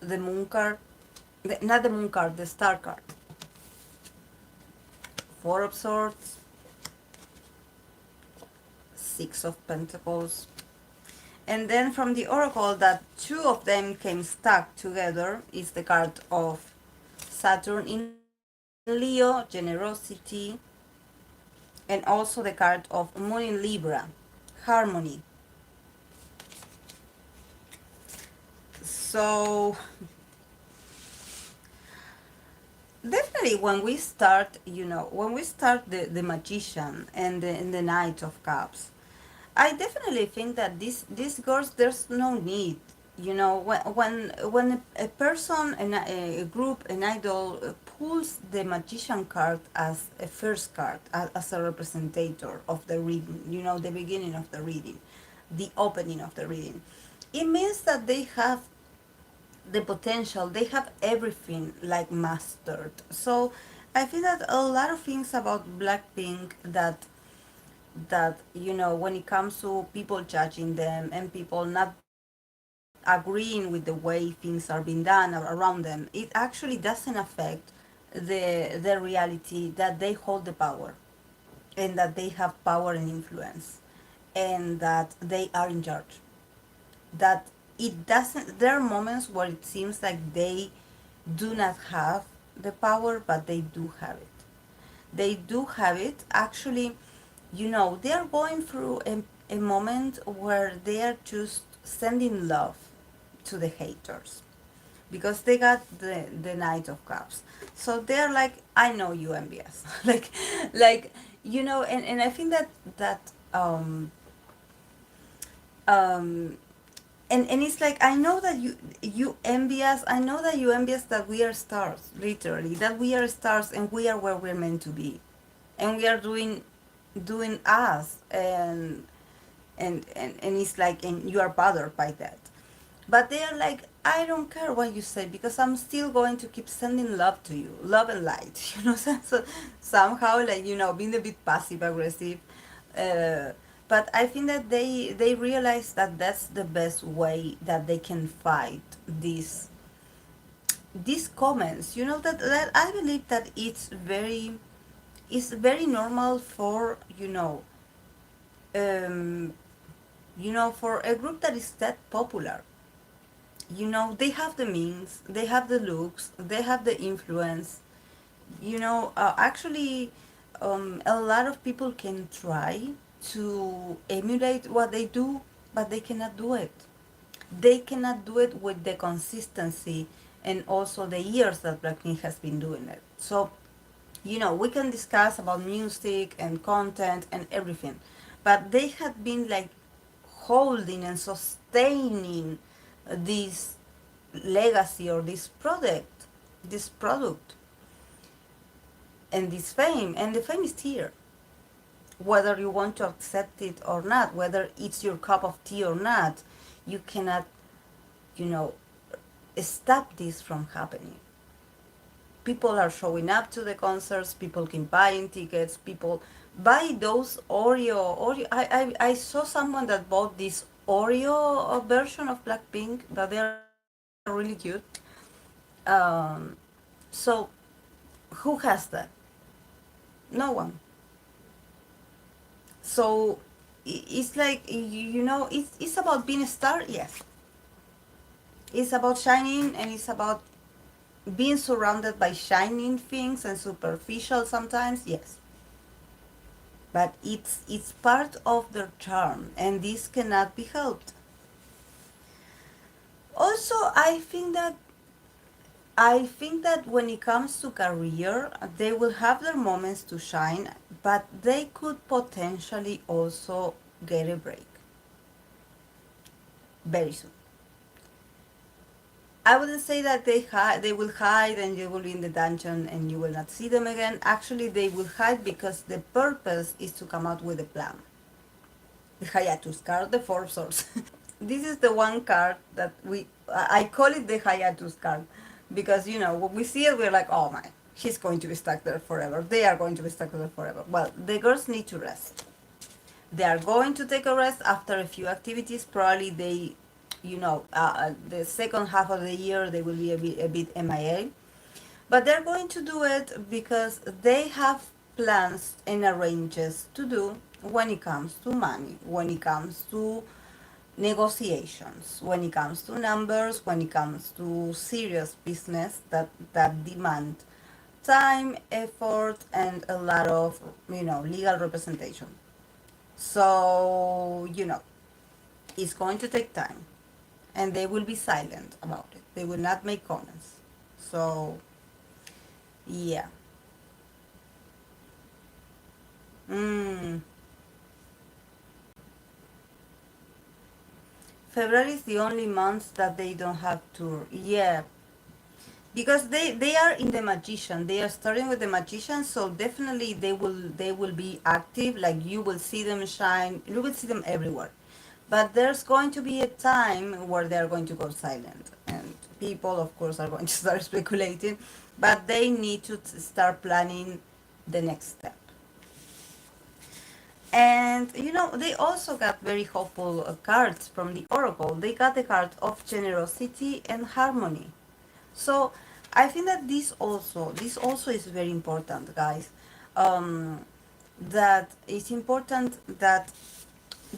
the Moon card, not the Moon card, the Star card, Four of Swords, Six of Pentacles, and then from the Oracle that two of them came stuck together is the card of Saturn in Leo, generosity, and also the card of Moon in Libra, harmony. So definitely when we start the Magician and the Knight of Cups, I definitely think that these girls, there's no need. You know, when a person, a group, an idol pulls the magician card as a first card, as a representator of the reading. You know, the beginning of the reading, the opening of the reading. It means that they have the potential. They have everything like mastered. So I feel that a lot of things about Blackpink that when it comes to people judging them and people not agreeing with the way things are being done around them, it actually doesn't affect the reality that they hold the power and that they have power and influence and that they are in charge. That it doesn't there are moments where it seems like they do not have the power, but they do have it. They do have it. Actually, they are going through a moment where they are just sending love to the haters because they got the Knight of Cups. So they're like, I know you, MBS. like, and I think that um um and it's like, I know that you envy us. I know that you envy us, that we are stars, literally, that we are stars and we are where we're meant to be, and we are doing us, and it's like, and you are bothered by that. But they are like, I don't care what you say because I'm still going to keep sending love to you, love and light. So somehow, like, being a bit passive aggressive. Uh, but I think that they realize that that's the best way that they can fight these comments. That I believe that it's very normal for um, for a group that is that popular. They have the means, they have the looks, they have the influence. Actually, a lot of people can try to emulate what they do, but they cannot do it. They cannot do it with the consistency and also the years that Blackpink has been doing it. So, we can discuss about music and content and everything, but they have been like holding and sustaining this legacy or this product and this fame, and the fame is here, whether you want to accept it or not, whether it's your cup of tea or not. You cannot, you know stop this from happening. People are showing up to the concerts, people keep buying tickets, people buy those Oreo. I saw someone that bought this Oreo version of Blackpink, that they are really cute. um, so who has that? No one. So it's like, it's about being a star, yes. It's about shining, and it's about being surrounded by shining things and superficial sometimes, yes. But it's part of their charm, and this cannot be helped. Also, I think that when it comes to career, they will have their moments to shine, but they could potentially also get a break very soon. I wouldn't say that they will hide and you will be in the dungeon and you will not see them again. Actually, they will hide because the purpose is to come out with a plan. The hiatus card, the four swords. This is the one card that I call it the hiatus card, because when we see it, we're like, oh my, he's going to be stuck there forever. They are going to be stuck there forever. Well, the girls need to rest. They are going to take a rest after a few activities. Probably the second half of the year they will be a bit MIA. But they're going to do it because they have plans and arranges to do when it comes to money, when it comes to negotiations, when it comes to numbers, when it comes to serious business that demand time, effort, and a lot of legal representation. So it's going to take time, and they will be silent about it. They will not make comments. So yeah. Mm, February is the only month that they don't have tour. Yeah, because they are in the magician. They are starting with the magician, so definitely they will be active. Like you will see them shine. You will see them everywhere. But there's going to be a time where they are going to go silent, and people, of course, are going to start speculating. But they need to start planning the next step. And they also got very hopeful cards from the oracle. They got the card of generosity and harmony. So I think that this also is very important, guys. Um, that it's important that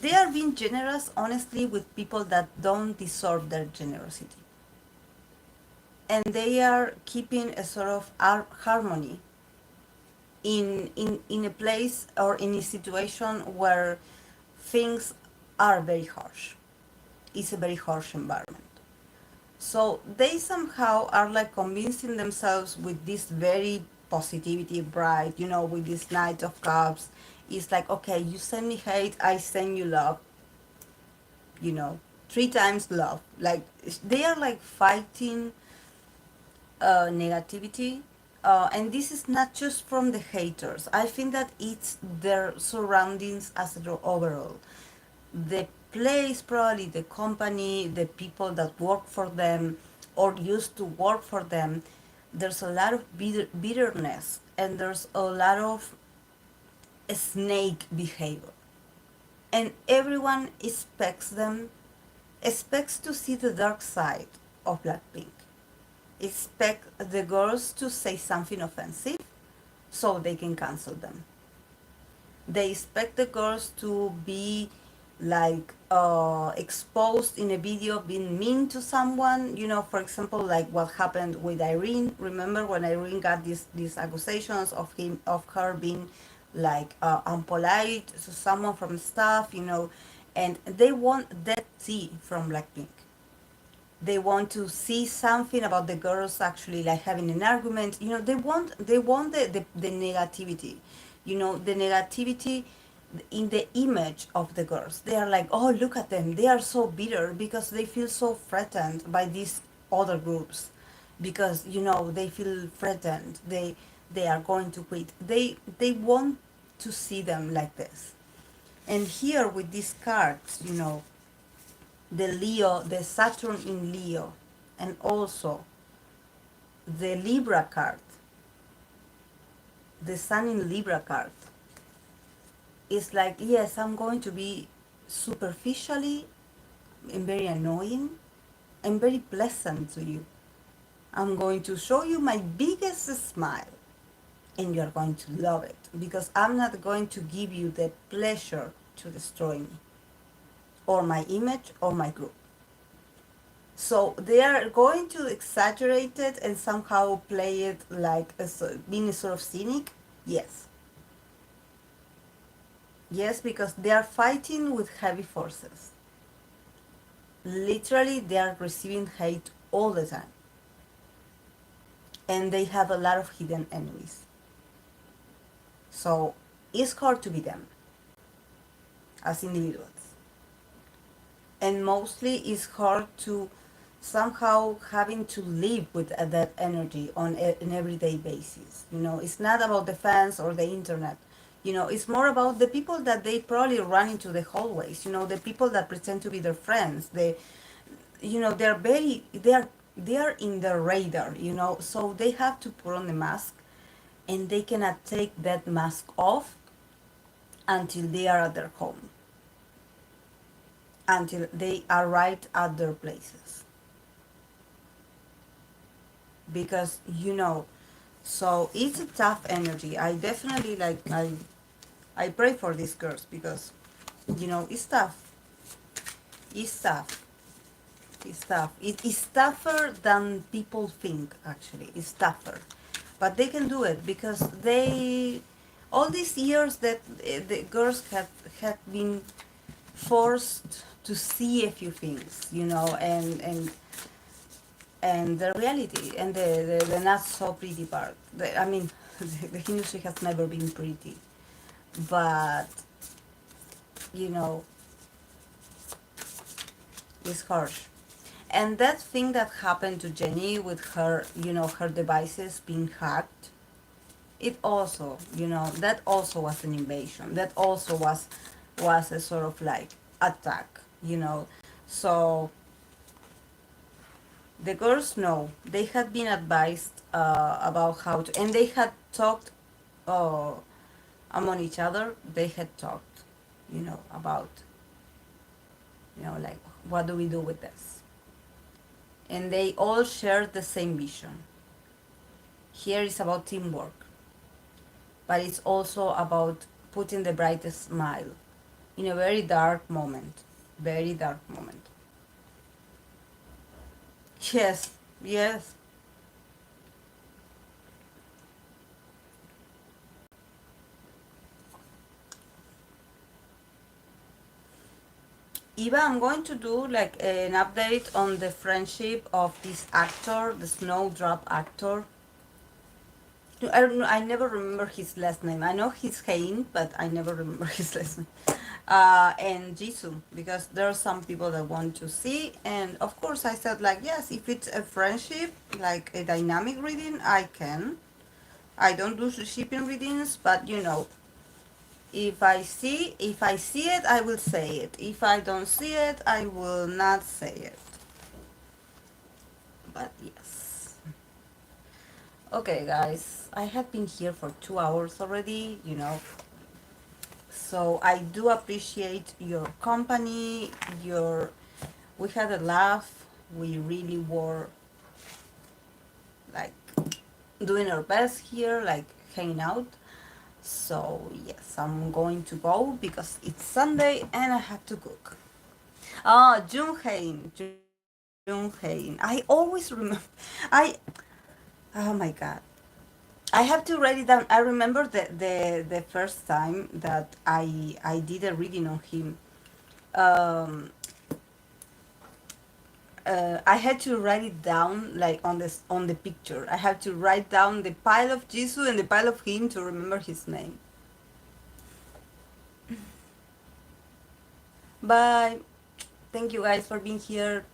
they are being generous, honestly, with people that don't deserve their generosity, and they are keeping a sort of harmony in a place or in a situation where things are very harsh. It's a very harsh environment. So they somehow are like convincing themselves with this very positivity, bright, with this Knight of Cups. It's like, okay, you send me hate, I send you love, you know, three times love. Like they are like fighting negativity. And this is not just from the haters. I think that it's their surroundings as a overall. The place, probably the company, the people that work for them or used to work for them, there's a lot of bitterness, and there's a lot of snake behavior. And everyone expects to see the dark side of Blackpink. Expect the girls to say something offensive so they can cancel them. They expect the girls to be like exposed in a video being mean to someone, for example, like what happened with Irene. Remember when Irene got these accusations of her being like unpolite to someone from staff, and they want that tea from Blackpink. They want to see something about the girls actually like having an argument. They want the negativity, the negativity in the image of the girls. They are like, oh, look at them, they are so bitter because they feel so threatened by these other groups, because they feel threatened, they are going to quit. They want to see them like this. And here with these cards, the Leo, the Saturn in Leo, and also the Libra card, the Sun in Libra card, is like, yes, I'm going to be superficially and very annoying and very pleasant to you. I'm going to show you my biggest smile, and you're going to love it, because I'm not going to give you the pleasure to destroy me or my image or my group. So they are going to exaggerate it and somehow play it like being a sort of cynic. Yes. Yes, because they are fighting with heavy forces. Literally, they are receiving hate all the time. And they have a lot of hidden enemies. So it's hard to be them as individuals. And mostly it's hard to somehow having to live with that energy on an everyday basis. It's not about the fans or the internet. It's more about the people that they probably run into the hallways. The people that pretend to be their friends. They're very they are in their radar. So they have to put on the mask, and they cannot take that mask off until they are at their home, until they arrive at their places. Because so it's a tough energy. I definitely I pray for these girls, because it's tough. It's tough. It's tough. It is tougher than people think. Actually, it's tougher, but they can do it because they all these years that the girls have been forced to see a few things, and the reality, and the not so pretty part. I mean, the industry has never been pretty, but you know It's harsh. And that thing that happened to Jenny with her, her devices being hacked, it also, that also was an invasion. That also was a sort of like attack. So the girls know they had been advised about how to, and they had talked uh, among each other. They had talked, about, like, what do we do with this? And they all shared the same vision. Here is about teamwork, but it's also about putting the brightest smile in a very dark moment. Very dark moment. Yes, yes. Eva, I'm going to do like an update on the friendship of this actor, the Snowdrop actor. I don't know. I never remember his last name. I know he's Hein, but I never remember his last name. And Jisoo, because there are some people that want to see, and of course I said like yes, if it's a friendship, like a dynamic reading, I can. I don't do shipping readings, but if I see it, I will say it. If I don't see it, I will not say it. But yes. Okay, guys, I have been here for 2 hours already. So I do appreciate your company. We had a laugh. We really were like doing our best here, like hanging out. So yes, I'm going to go because it's Sunday and I have to cook. Ah, Junhain, Junhain. I always remember. I Oh my god. I have to write it down. I remember the first time that I did a reading on him. Um, I had to write it down like on the picture. I have to write down the pile of Jisoo and the pile of him to remember his name. Bye. Thank you guys for being here.